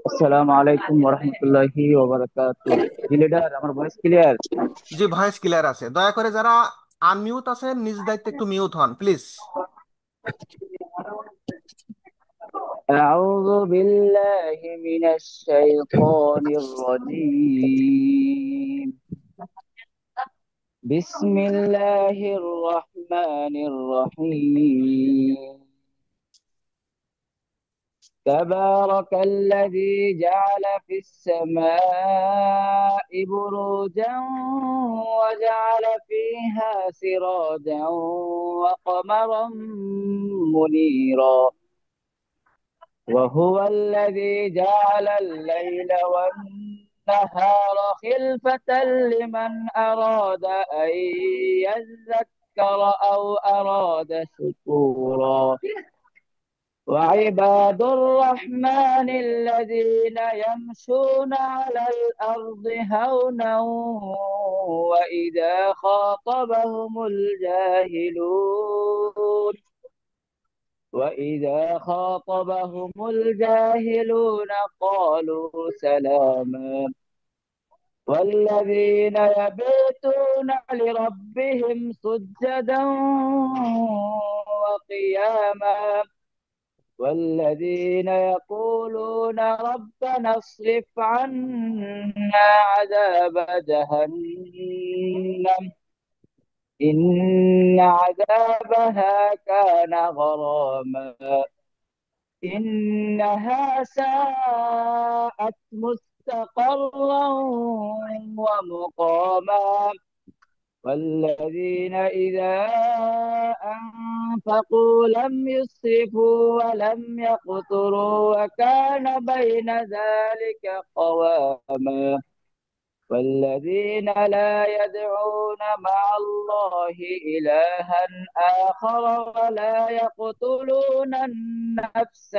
আসসালামু আলাইকুম ওরহমতুল্লাহি ওবারাকাতু। জি লিডার, আমার ভয়েস ক্লিয়ার? জি, ভয়েস ক্লিয়ার আছে। দয়া করে যারা আনমিউট আছেন নিজ দায়িত্বে একটু মিউট হন প্লিজ। আউযু বিল্লাহি মিনাশ শাইতানির রাজীম। বিসমিল্লাহির রহমানির রহিম। تبارك الذي جعل في السماء بروجا وجعل فيها سراجا وقمرا منيرا، وهو الذي جعل الليل والنهار خلفة لمن أراد أن يذكر أو أراد شكورا. وعباد الرحمن الذين يمشون على الأرض هونا وإذا خاطبهم الجاهلون قالوا سلاما. والذين يبيتون لربهم سجدا وقياما، والذين يقولون ربنا اصرف عنا عذاب جهنم إن عذابها كان غراما إنها ساءت مستقرا ومقاما. والذين إذا أنفقوا لم يسرفوا ولم يقتروا وكان بين ذلك قواما. والذين لا يدعون مع الله إلها آخر ولا يقتلون النفس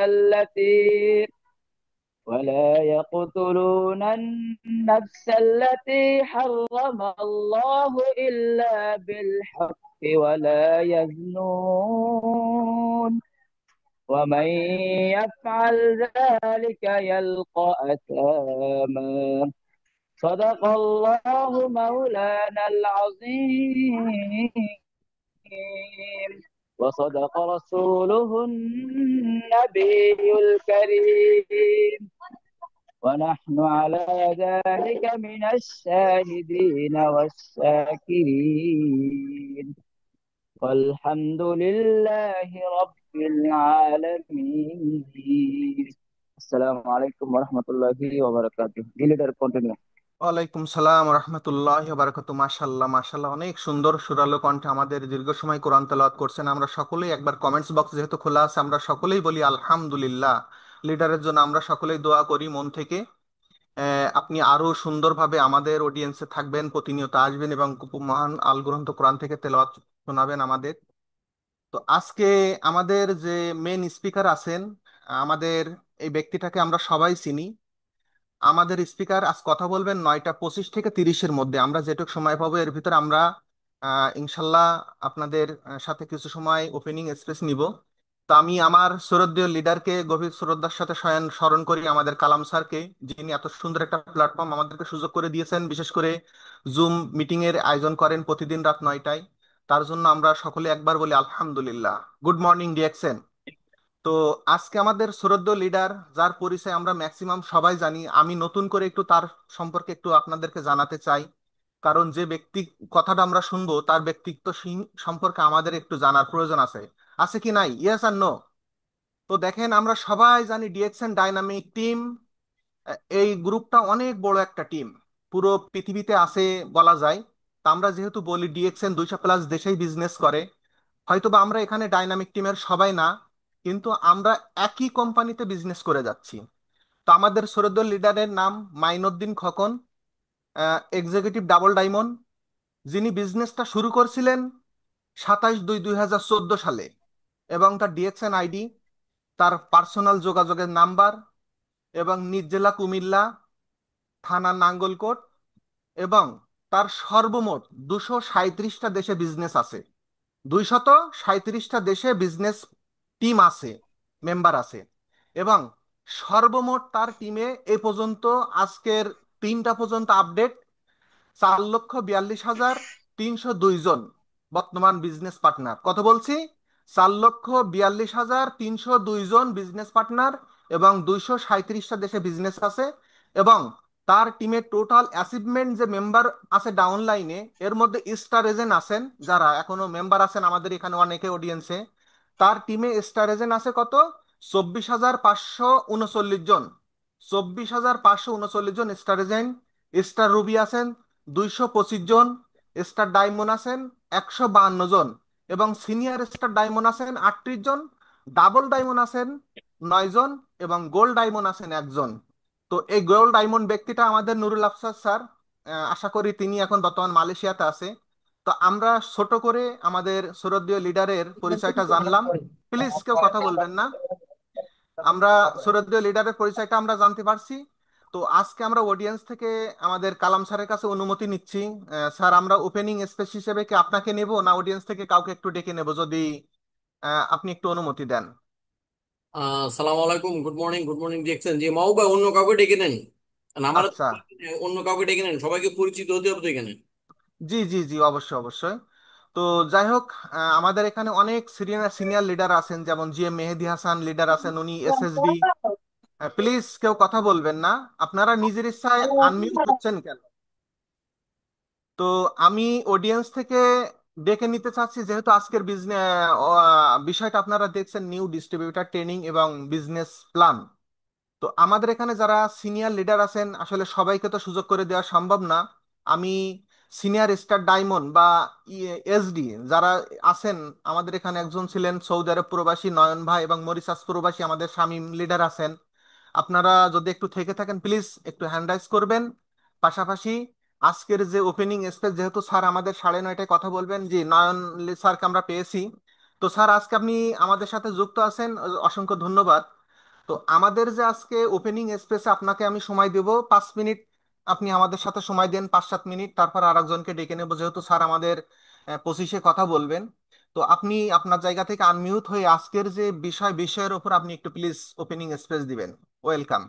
التي حرم الله إلا بالحق ولا يزنون، ومن يفعل ذلك يلقى أثاما. صدق الله مولانا العظيم، وصدق رسوله النبي الكريم، ونحن على ذلك من الشاهدين والشاكرين، والحمد لله رب العالمين. السلام عليكم ورحمة الله وبركاته. دي leader continue. ওয়ালাইকুম সালাম রহমতুল্লাহ বারাকাতু। মাশাল্লাহ মাশাল্লাহ, অনেক সুন্দর সুরালো কণ্ঠে আমাদের দীর্ঘ সময় কোরআন তেলাওয়াত করছেন। আমরা সকলেই একবার কমেন্টস বক্স যেহেতু খোলা আছে, আমরা সকলেই বলি আলহামদুলিল্লাহ। লিডারের জন্য আমরা সকলেই দোয়া করি মন থেকে। আপনি আরো সুন্দরভাবে আমাদের অডিয়েন্সে থাকবেন, প্রতিনিয়ত আসবেন এবং মহান আল গ্রন্থ কোরআন থেকে তেলাওয়াত শোনাবেন আমাদের। তো আজকে আমাদের যে মেন স্পিকার আছেন, আমাদের এই ব্যক্তিটাকে আমরা সবাই চিনি। আমাদের স্পিকার আজ কথা বলবেন 9টা 25 থেকে 30-এর মধ্যে। আমরা যেটুকু সময় পাবো এর ভিতরে আমরা ইনশাল্লাহ আপনাদের সাথে কিছু সময় ওপেনিং স্পেস নিব। তো আমি আমার শ্রদ্ধেয় লিডারকে গভীর শ্রদ্ধার সাথে স্মরণ করি, আমাদের কালাম স্যারকে, যিনি এত সুন্দর একটা প্ল্যাটফর্ম আমাদেরকে সুযোগ করে দিয়েছেন, বিশেষ করে জুম মিটিং এর আয়োজন করেন প্রতিদিন রাত 9টায়। তার জন্য আমরা সকলে একবার বলি আলহামদুলিল্লাহ। Good morning DXN. তো আজকে আমাদের শ্রদ্ধেয় লিডার, যার পরিচয় আমরা ম্যাক্সিমাম সবাই জানি, আমি নতুন করে একটু তার সম্পর্কে একটু আপনাদেরকে জানাতে চাই। কারণ যে ব্যক্তি কথাটা আমরা শুনবো তার ব্যক্তিত্ব সম্পর্কে আমাদের একটু জানার প্রয়োজন আছে। আছে কি নাই? ইয়েস আর নো? তো দেখেন, আমরা সবাই জানি ডিএক্সএন ডাইনামিক টিম, এই গ্রুপটা অনেক বড় একটা টিম, পুরো পৃথিবীতে আছে বলা যায়। তা আমরা যেহেতু বলি ডিএক্সএন 200+ দেশেই বিজনেস করে, হয়তোবা আমরা এখানে ডাইনামিক টিমের সবাই না, কিন্তু আমরা একই কোম্পানিতে বিজনেস করে যাচ্ছি। তো আমাদের শ্রদ্ধেয় লিডারের নাম Mainuddin Khokon, executive double diamond, যিনি বিজনেসটা শুরু করছিলেন 27/2/2014 সালে। এবং তার ডিএক্সএন আইডি, তার পার্সোনাল যোগাযোগের নাম্বার, এবং নিজ জেলা কুমিল্লা, থানা নাঙ্গলকোট, এবং তার সর্বমোট 237টা দেশে বিজনেস আছে। 237টা দেশে বিজনেস টিম আছে, মেম্বার আছে। এবং সর্বমোট তার টিমে এ পর্যন্ত আজকের 3টা পর্যন্ত আপডেট 4,42,302 জন বর্তমান বিজনেস পার্টনার। কত বলছি? 4,42,302 জন বিজনেস পার্টনার, এবং 237টা দেশে বিজনেস আছে। এবং তার টিমের টোটাল অ্যাচিভমেন্ট যে মেম্বার আছে ডাউনলাইনে, এর মধ্যে স্টার এজেন্ট আছেন, যারা এখনো মেম্বার আছেন আমাদের এখানে অনেকে অডিয়েন্সে, তার টিমে স্টার এজেন্ট আছে কত? 24,539 জন। 24,539 জন স্টার এজেন্ট। স্টার রুবি আছেন 225 জন, স্টার ডায়মন্ড আছেন 152 জন, এবং সিনিয়র স্টার ডায়মন্ড আছেন 38 জন, ডাবল ডায়মন্ড আছেন 9 জন, এবং গোল্ড ডায়মন্ড আছেন 1 জন। তো এই গোল্ড ডায়মন্ড ব্যক্তিটা আমাদের নুরুল আফসার স্যার। আশা করি তিনি এখন বর্তমান মালয়েশিয়াতে আছে। তো আমরা ছোট করে আমাদের সৌরদীয় লিডারের পরিচয়টা জানলাম। প্লিজ কেউ কথা বলবেন না। আমরা সৌরদীয় লিডারের পরিচয়টা আমরা জানতে পারছি। তো আজকে আমরা অডিয়েন্স থেকে আমাদের কালাম স্যারের কাছে অনুমতি নিচ্ছি। স্যার, আমরা ওপেনিং স্পেচ হিসেবে কি আপনাকে নেব, না অডিয়েন্স থেকে কাউকে একটু ডেকে নেব, যদি আপনি একটু অনুমতি দেন। সালাম আলাইকুম, গুড মর্নিং। গুড মর্নিং দেখছেন যে মাও ভাই, অন্য কাউকে ডেকে নেন। আর আমার আচ্ছা। অন্য কাউকে ডেকে নেন, সবাইকে পরিচিত হতে হবে তো এখানে। জি জি জি, অবশ্যই অবশ্যই। তো যাই হোক, আমাদের এখানে অনেক সিনিয়র সিনিয়র লিডার আছেন, যেমন G M Mehedi Hasan leader আছেন, উনি এসএসবি। প্লিজ কেউ কথা বলবেন না। আপনারা নিজের ইচ্ছায় আনমিউট হচ্ছেন কেন? তো আমি অডিয়েন্স থেকে ডেকে নিতে চাচ্ছি, যেহেতু আজকের বিজনেস বিষয়টা আপনারা দেখছেন, নিউ ডিস্ট্রিবিউটার ট্রেনিং এবং বিজনেস প্ল্যান। তো আমাদের এখানে যারা সিনিয়র লিডার আছেন, আসলে সবাইকে তো সুযোগ করে দেওয়া সম্ভব না। আমি সিনিয়র স্টার ডায়মন্ড বা এসডি যারা আছেন, আমাদের এখানে একজন ছিলেন সৌদি আরব প্রবাসী নয়ন ভাই, এবং মরিশাস প্রবাসী আমাদের শামীম লিডার আছেন। আপনারা যদি একটু থেকে থাকেন প্লিজ একটু হ্যান্ড রাইজ করবেন। পাশাপাশি আজকের যে ওপেনিং স্পেচ, যেহেতু স্যার আমাদের 9:30টায় কথা বলবেন, জি নয়ন স্যারকে আমরা পেয়েছি। তো স্যার, আজকে আপনি আমাদের সাথে যুক্ত আছেন, অসংখ্য ধন্যবাদ। তো আমাদের যে আজকে ওপেনিং স্পেসে আপনাকে আমি সময় দেব 5 মিনিট। আপনি আমাদের সাথে সময় দেন 5-7 মিনিট, তারপর আরেকজনকে ডেকে নেব, যেহেতু স্যার আমাদের 25-এ কথা বলবেন। তো আপনি আপনার জায়গা থেকে আনমিউট হয়ে আজকের যে বিষয়ের উপর আপনি একটু প্লিজ ওপেনিং স্পেস দিবেন। ওয়েলকাম।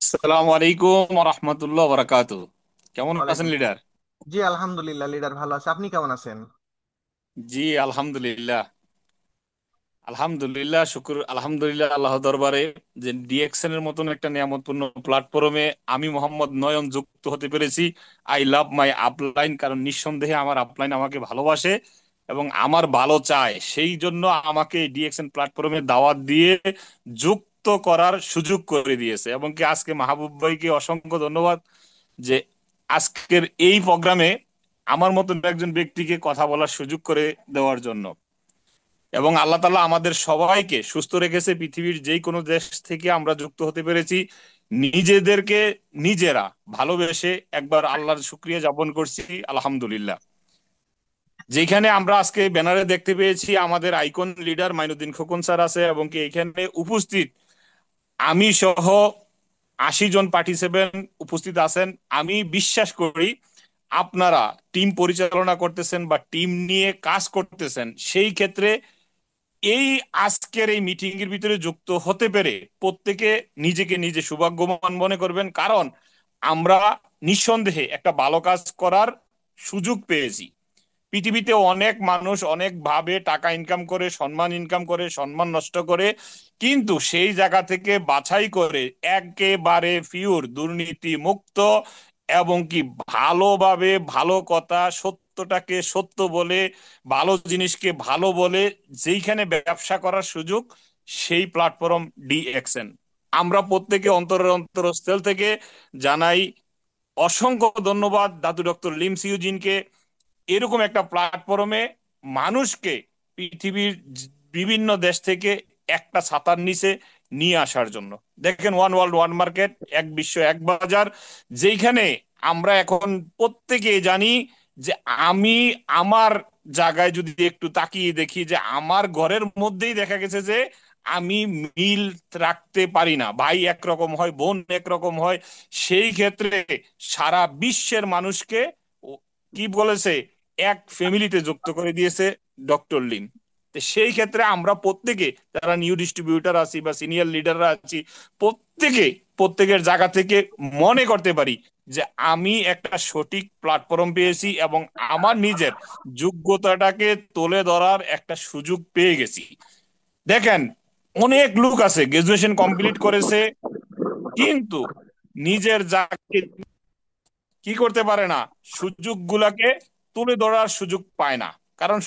আসসালামু আলাইকুম রহমতুল্লাহ বারাকাতু। কেমন আছেন ওয়ালাইকুম। লিডার? জি আলহামদুলিল্লাহ লিডার ভালো আছে, আপনি কেমন আছেন? জি আলহামদুলিল্লাহ। আলহামদুলিল্লাহ, শুক্র আলহামদুলিল্লাহ আল্লাহ দরবারে যে ডিএক্সএন এর মতন একটা নিয়ামতপূর্ণ প্ল্যাটফর্মে আমি মোহাম্মদ নয়ন যুক্ত হতে পেরেছি। আই লাভ মাই আপলাইন, কারণ নিঃসন্দেহে আমার আপলাইন আমাকে ভালোবাসে এবং আমার ভালো চায়, সেই জন্য আমাকে ডিএক্সএন প্ল্যাটফর্মে দাওয়াত দিয়ে যুক্ত করার সুযোগ করে দিয়েছে। এবং কি আজকে মাহবুব ভাইকে অসংখ্য ধন্যবাদ যে আজকের এই প্রোগ্রামে আমার মতন একজন ব্যক্তিকে কথা বলার সুযোগ করে দেওয়ার জন্য। এবং আল্লাহ তাআলা আমাদের সবাইকে সুস্থ রেখেছে, পৃথিবীর যেই কোনো দেশ থেকে আমরা যুক্ত হতে পেরেছি। নিজেদেরকে নিজেরা ভালোবেসে একবার আল্লাহর শুকরিয়া জ্ঞাপন করছি, আলহামদুলিল্লাহ। যেখানে আমরা আজকে ব্যানারে দেখতে পেয়েছি আমাদের icon leader Mainuddin Khokon sir আছে, এবং কি এখানে উপস্থিত আমি সহ 80 জন পার্টিসিপেন্ট উপস্থিত আছেন। আমি বিশ্বাস করি আপনারা টিম পরিচালনা করতেছেন বা টিম নিয়ে কাজ করতেছেন, সেই ক্ষেত্রে এই আজকের এই মিটিং এর ভিতরে যুক্ত হতে পেরে প্রত্যেকে নিজেকে নিজে সৌভাগ্যবান মনে করবেন, কারণ আমরা নিঃসন্দেহে একটা ভালো কাজ করার সুযোগ পেয়েছি। পৃথিবীতে অনেক মানুষ অনেক ভাবে টাকা ইনকাম করে, সম্মান ইনকাম করে, সম্মান নষ্ট করে, কিন্তু সেই জায়গা থেকে বাছাই করে একেবারে পিওর দুর্নীতি মুক্ত এবং কি ভালোভাবে ভালো কথা সত্যটাকে সত্য বলে, ভালো জিনিসকে ভালো বলে যেইখানে ব্যবসা করার সুযোগ, সেই প্ল্যাটফর্ম ডিএক্সএন। আমরা প্রত্যেকে অন্তরের অন্তরস্থল থেকে জানাই অসংখ্য ধন্যবাদ দাদু ডক্টর লিম সিউজিনকে এরকম একটা প্ল্যাটফর্মে মানুষকে পৃথিবীর বিভিন্ন দেশ থেকে একটা ছাতার নিচে নিয়ে আসার জন্য। দেখেন, ওয়ান ওয়ার্ল্ড ওয়ান মার্কেট, এক বিশ্ব এক বাজার, যেখানে আমরা এখন প্রত্যেকে জানি যে আমি আমার জায়গায় যদি একটু তাকিয়ে দেখি যে আমার ঘরের মধ্যেই দেখা গেছে যে আমি মিল রাখতে পারি না, ভাই একরকম হয়, বোন একরকম হয়। সেই ক্ষেত্রে সারা বিশ্বের মানুষকে কি বলেছে, এক ফ্যামিলিতে যুক্ত করে দিয়েছে ডক্টর লিম। তো সেই ক্ষেত্রে আমরা প্রত্যেকে যারা নিউ ডিস্ট্রিবিউটর আছি বা সিনিয়র লিডাররা আছি, প্রত্যেকে প্রত্যেকের জায়গা থেকে মনে করতে পারি যে আমি একটা সঠিক প্ল্যাটফর্ম পেয়েছি এবং আমার নিজের যোগ্যতাটাকে তুলে ধরার একটা সুযোগ পেয়ে গেছি। দেখেন, অনেক লোক আছে গ্রাজুয়েশন কমপ্লিট করেছে কিন্তু নিজের যাকে কি করতে পারে না, সুযোগগুলাকে তুলে ধরার সুযোগ পায় না। কারণ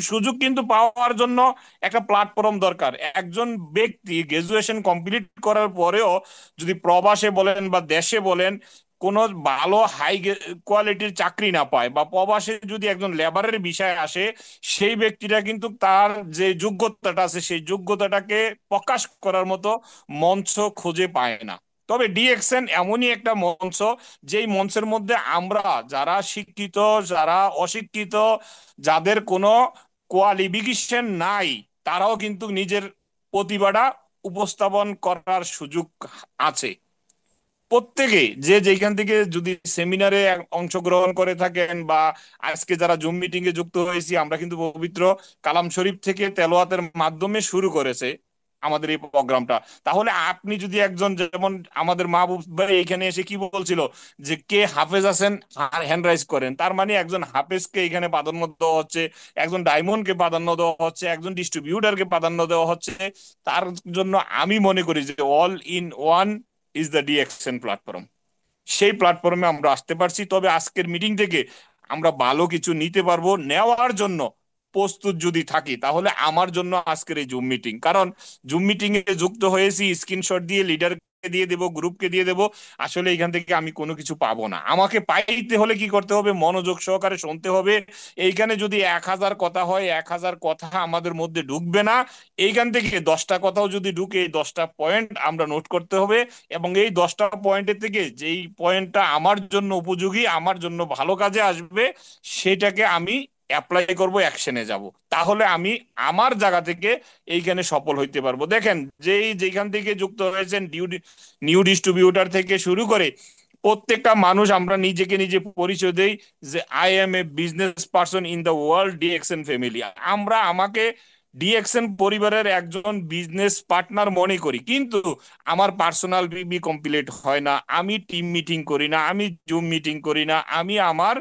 সুযোগ কিন্তু পাওয়ার জন্য একটা প্ল্যাটফর্ম দরকার। একজন ব্যক্তি গ্রাজুয়েশন কমপ্লিট করার পরেও যদি প্রবাসে বলেন বা দেশে বলেন কোনো ভালো হাই কোয়ালিটির চাকরি না পায়, বা প্রবাসে যদি একজন লেবারের বিষয় আসে, সেই ব্যক্তিটা কিন্তু তার যে যোগ্যতাটা আছে সেই যোগ্যতাটাকে প্রকাশ করার মতো মঞ্চ খুঁজে পায় না। তবে ডিএক্সএন এমনই একটা মঞ্চ, যেই মঞ্চের মধ্যে আমরা যারা শিক্ষিত, যারা অশিক্ষিত, যাদের কোনো কোয়ালিফিকেশন নাই, তারাও কিন্তু নিজের প্রতিভাটা উপস্থাপন করার সুযোগ আছে। প্রত্যেকে যে যেখান থেকে যদি সেমিনারে অংশগ্রহণ করে থাকেন বা আজকে যারা জুম মিটিং এ যুক্ত হয়েছি, আমরা কিন্তু পবিত্র কালাম শরীফ থেকে তেলাওয়াতের মাধ্যমে শুরু করেছে আমাদের এই প্রোগ্রামটা। তাহলে আপনি যদি একজন, যেমন আমাদের মাহবুব ভাই এখানে এসে কি বলছিল যে কে হাফেজ আছেন আর হ্যান্ড রাইজ করেন, তার মানে একজন হাফেজকে এখানে প্রাধান্য দেওয়া হচ্ছে, একজন ডায়মন্ডকে প্রাধান্য দেওয়া হচ্ছে, একজন ডিস্ট্রিবিউটারকে প্রাধান্য দেওয়া হচ্ছে। তার জন্য আমি মনে করি যে all in one is the DXN platform. সেই প্ল্যাটফর্মে আমরা আসতে পারছি। তবে আজকের মিটিং থেকে আমরা ভালো কিছু নিতে পারবো, নেওয়ার জন্য প্রস্তুত যদি থাকি, তাহলে আমার জন্য আজকের এই জুম মিটিং। কারণ জুম মিটিং এ যুক্ত হয়েছি, স্ক্রিনশট দিয়ে লিডারকে দিয়ে দেবো, গ্রুপকে দিয়ে দেবো, আসলে এখান থেকে আমি কোনো কিছু পাবো না। আমাকে পাইতে হলে কি করতে হবে, মনোযোগ সহকারে শুনতে হবে। এইখানে যদি 1,000 কথা হয়, 1,000 কথা আমাদের মধ্যে ঢুকবে না। এইখান থেকে 10টা কথাও যদি ঢুকে, এই 10টা পয়েন্ট আমরা নোট করতে হবে। এবং এই 10টা পয়েন্টের থেকে যেই পয়েন্টটা আমার জন্য উপযোগী, আমার জন্য ভালো কাজে আসবে, সেটাকে আমি অ্যাপ্লাই করব, অ্যাকশনে যাব। তাহলে আমি আমার জায়গা থেকে এইখানে সফল হইতে পারবো। দেখেন, যেখান থেকে যুক্ত হয়েছেন, নিউ ডিস্ট্রিবিউটার থেকে শুরু করে প্রত্যেকটা মানুষ আমরা নিজেকে নিজে পরিচয় দেই যে I M A business person in the world DXN family. আমরা আমাকে ডিএক্সএন পরিবারের একজন বিজনেস পার্টনার মনে করি, কিন্তু আমার পার্সোনাল বিবি কমপ্লিট হয় না, আমি টিম মিটিং করি না, আমি জুম মিটিং করি না, আমি আমার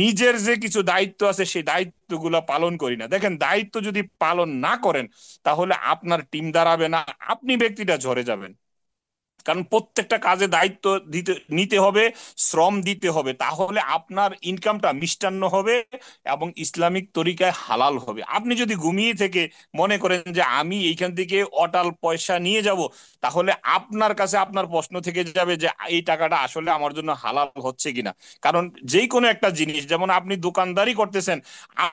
নিজের যে কিছু দায়িত্ব আছে সেই দায়িত্বগুলো পালন করি না। দেখেন, দায়িত্ব যদি পালন না করেন তাহলে আপনার টিম দাঁড়াবে না, আপনি ব্যক্তিটা ঝরে যাবেন। কারণ প্রত্যেকটা কাজে দায়িত্ব দিতে নিতে হবে, শ্রম দিতে হবে, তাহলে আপনার ইনকামটা মিষ্টান্ন হবে এবং ইসলামিক তরিকায় হালাল হবে। আপনি যদি ঘুমিয়ে থেকে মনে করেন যে আমি এইখান থেকে অটাল পয়সা নিয়ে যাব, তাহলে আপনার কাছে আপনার প্রশ্ন থেকে যাবে যে এই টাকাটা আসলে আমার জন্য হালাল হচ্ছে কিনা। কারণ যেই কোনো একটা জিনিস, যেমন আপনি দোকানদারি করতেছেন,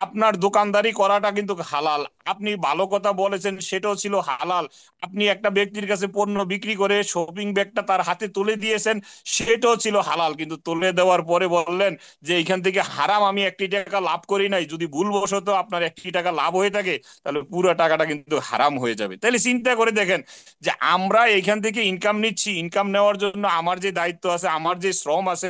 আপনার দোকানদারি করাটা কিন্তু হালাল, আপনি ভালো কথা বলেছেন সেটাও ছিল হালাল, আপনি একটা ব্যক্তির কাছে পণ্য বিক্রি করে শপিং ব্যাগটা তার হাতে তুলে দিয়েছেন, সেটাও ছিল হালাল। কিন্তু তুলে দেওয়ার পরে বললেন যে এখান থেকে হারাম, আমি 1টি টাকা লাভ করি নাই। যদি ভুলবশত আপনার 1টি টাকা লাভ হয়ে থাকে, তাহলে পুরো টাকাটা কিন্তু হারাম হয়ে যাবে। তাহলে চিন্তা করে দেখেন যে আমরা এখান থেকে ইনকাম নিচ্ছি, ইনকাম নেওয়ার জন্য আমার যে দায়িত্ব আছে, আমার যে শ্রম আছে,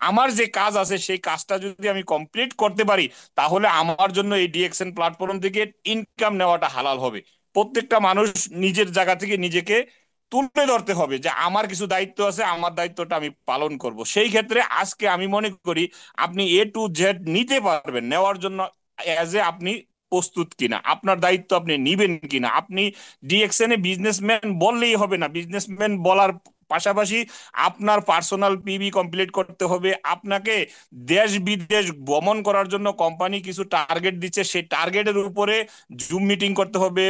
আমার যে কাজ আছে, সেই কাজটা যদি আমি কমপ্লিট করতে পারি, তাহলে আমার জন্য এই ডিএক্সএন প্ল্যাটফর্ম থেকে ইনকাম নেওয়াটা হালাল হবে। প্রত্যেকটা মানুষ নিজের জায়গা থেকে নিজেকে তুলে ধরতে হবে যে আমার কিছু দায়িত্ব আছে, আমার দায়িত্বটা আমি পালন করব। সেই ক্ষেত্রে আজকে আমি মনে করি আপনি A to Z নিতে পারবেন, নেওয়ার জন্য অ্যাজ এ আপনি প্রস্তুত কিনা, আপনার দায়িত্ব আপনি নিবেন কিনা। আপনি ডিএক্সএন এ বিজনেসম্যান বললেই হবে না, বিজনেসম্যান বলার পাশাপাশি আপনার পার্সোনাল পিবি কমপ্লিট করতে হবে। আপনাকে দেশ বিদেশ ভ্রমণ করার জন্য কোম্পানি কিছু টার্গেট দিচ্ছে, সেই টার্গেটের উপরে জুম মিটিং করতে হবে,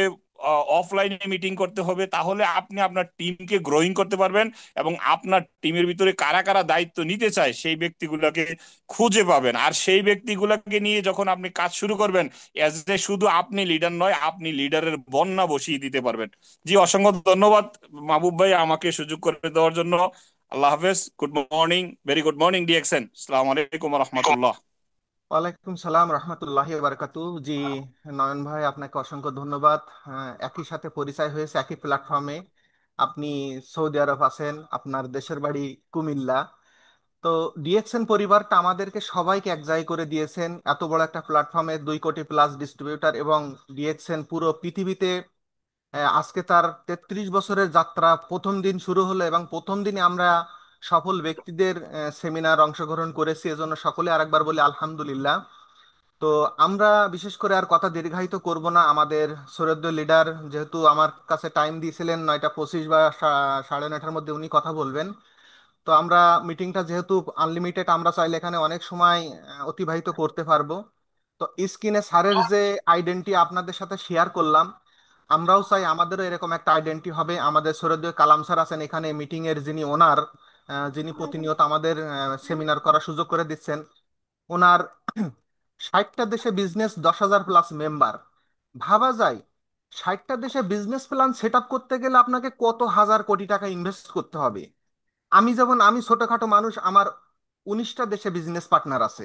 অফলাইনে মিটিং করতে হবে। তাহলে আপনি আপনার টিমকে গ্রোয়িং করতে পারবেন এবং আপনার টিমের ভিতরে কারা কারা দায়িত্ব নিতে চায় সেই ব্যক্তিগুলোকে খুঁজে পাবেন। আর সেই ব্যক্তিগুলোকে নিয়ে যখন আপনি কাজ শুরু করবেন, এজ এ শুধু আপনি লিডার নয়, আপনি লিডারের বন্যা বসিয়ে দিতে পারবেন। জি, অসংখ্য ধন্যবাদ মাহবুব ভাই আমাকে সুযোগ করে দেওয়ার জন্য। আল্লাহ হাফেজ, good morning, very good morning DXN. আসসালামু আলাইকুম রহমতুল্লাহ। ওয়ালাইকুম সালাম রহমতুল্লাহি বারাকাতু। জি, নয়ন ভাই আপনাকে অসংখ্য ধন্যবাদ। একই সাথে পরিচয় হয়েছে একই প্ল্যাটফর্মে। আপনি সৌদি আরব আছেন, আপনার দেশের বাড়ি কুমিল্লা। তো ডিএক্সএন পরিবারটা আমাদেরকে সবাইকে এক জায়গায় করে দিয়েছেন, এত বড় একটা প্ল্যাটফর্মে 2 কোটি প্লাস ডিস্ট্রিবিউটার, এবং ডিএক্সএন পুরো পৃথিবীতে আজকে তার 33 বছরের যাত্রা প্রথম দিন শুরু হলো, এবং প্রথম দিনে আমরা সফল ব্যক্তিদের সেমিনার অংশগ্রহণ করেছি। এজন্য সকলে আরেকবার বলি আলহামদুলিল্লাহ। তো আমরা বিশেষ করে আর কথা দীর্ঘায়িত করব না। আমাদের শ্রদ্ধেয় লিডার যেহেতু আমার কাছে টাইম দিয়েছিলেন 9টা 25 বা 9:30-র মধ্যে উনি কথা বলবেন, তো আমরা মিটিংটা যেহেতু আনলিমিটেড, আমরা চাইলে এখানে অনেক সময় অতিবাহিত করতে পারবো। তো স্ক্রিনে স্যারের যে আইডেন্টি আপনাদের সাথে শেয়ার করলাম, আমরাও চাই আমাদেরও এরকম একটা আইডেন্টি হবে। আমাদের শ্রদ্ধেয় কালাম স্যার আছেন এখানে মিটিং এর যিনি ওনার, যিনি প্রতিনিয়ত আমাদের সেমিনার করার সুযোগ করে দিচ্ছেন। ওনার 60টা দেশে বিজনেস, 10,000 প্লাস মেম্বার। ভাবা যায় 60টা দেশে বিজনেস প্ল্যান সেট আপ করতে গেলে আপনাকে কত হাজার কোটি টাকা ইনভেস্ট করতে হবে। আমি ছোটখাটো মানুষ, আমার 19টা দেশে বিজনেস পার্টনার আছে।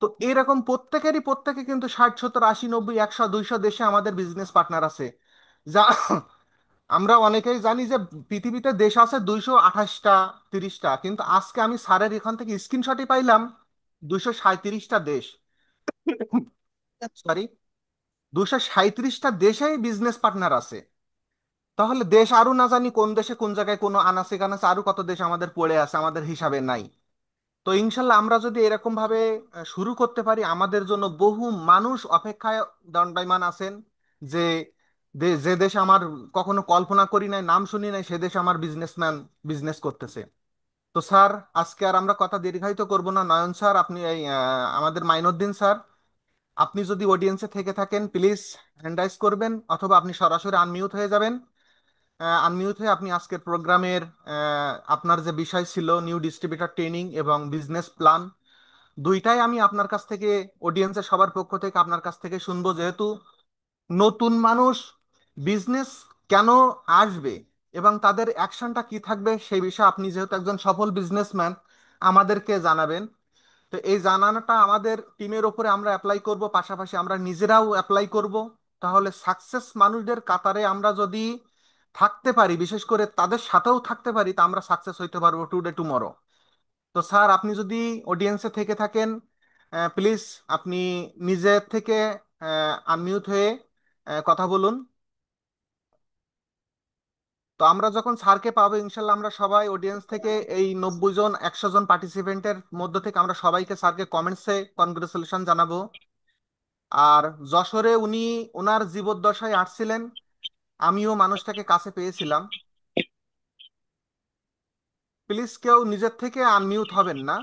তো এরকম প্রত্যেকে কিন্তু 60 70 80 90 100 200 দেশে আমাদের বিজনেস পার্টনার আছে। যা আমরা অনেকেই জানি যে পৃথিবীতে দেশ আছে 228টা 30টা, কিন্তু আজকে আমি স্যারের এখান থেকে স্ক্রিনশটই পাইলাম 237টা দেশ, সরি, 237টা দেশেই বিজনেস পার্টনার আছে। তাহলে দেশ আরো না জানি কোন দেশে কোন জায়গায় কোনো আনাচে কানাচে আরো কত দেশ আমাদের পড়ে আছে, আমাদের হিসাবে নাই। তো ইনশাল্লাহ আমরা যদি এরকম ভাবে শুরু করতে পারি, আমাদের জন্য বহু মানুষ অপেক্ষায় দণ্ডায়মান আছেন। যে যে দেশ আমার কখনো কল্পনা করি নাই, নাম শুনি নাই, সে দেশে আমার বিজনেসম্যান বিজনেস করতেছে। তো স্যার, আজকে আর আমরা কথা দীর্ঘায়িত করব না। নয়ন স্যার, আপনি এই আমাদের মাইনুদ্দিন স্যার, আপনি যদি অডিয়েন্সে থেকে থাকেন প্লিজ হ্যান্ড রাইজ করবেন, অথবা আপনি সরাসরি আনমিউট হয়ে যাবেন। আনমিউট হয়ে আপনি আজকের প্রোগ্রামের আপনার যে বিষয় ছিল নিউ ডিস্ট্রিবিউটর ট্রেনিং এবং বিজনেস প্ল্যান, দুইটাই আমি আপনার কাছ থেকে, অডিয়েন্সের সবার পক্ষ থেকে আপনার কাছ থেকে শুনবো। যেহেতু নতুন মানুষ বিজনেস কেন আসবে এবং তাদের অ্যাকশনটা কি থাকবে সেই বিষয়ে আপনি যেহেতু একজন সফল বিজনেসম্যান আমাদেরকে জানাবেন। তো এই জানানোটা আমাদের টিমের ওপরে আমরা অ্যাপ্লাই করব, পাশাপাশি আমরা নিজেরাও অ্যাপ্লাই করব। তাহলে সাকসেস মানুষদের কাতারে আমরা যদি থাকতে পারি, বিশেষ করে তাদের সাথেও থাকতে পারি, তা আমরা সাকসেস হইতে পারবো টুডে টুমরো। তো স্যার, আপনি যদি অডিয়েন্সে থেকে থাকেন প্লিজ আপনি নিজের থেকে আনমিউট হয়ে কথা বলুন। তো আমরা যখন স্যারকে পাবো ইনশাল্লাহ আমরা সবাই অডিয়েন্স থেকে এই 90 জন 100 জন পার্টিসিপেন্টের মধ্য থেকে আমরা সবাইকে স্যারকে কমেন্টসে কনগ্রেচুলেশন জানাবো। আর যশোরে উনি ওনার জীবদ্দশায় আসছিলেন, আমিও মানুষটাকে কাছে পেয়েছিলাম। প্লিজ কেউ নিজের থেকে আনমিউট হবেন না,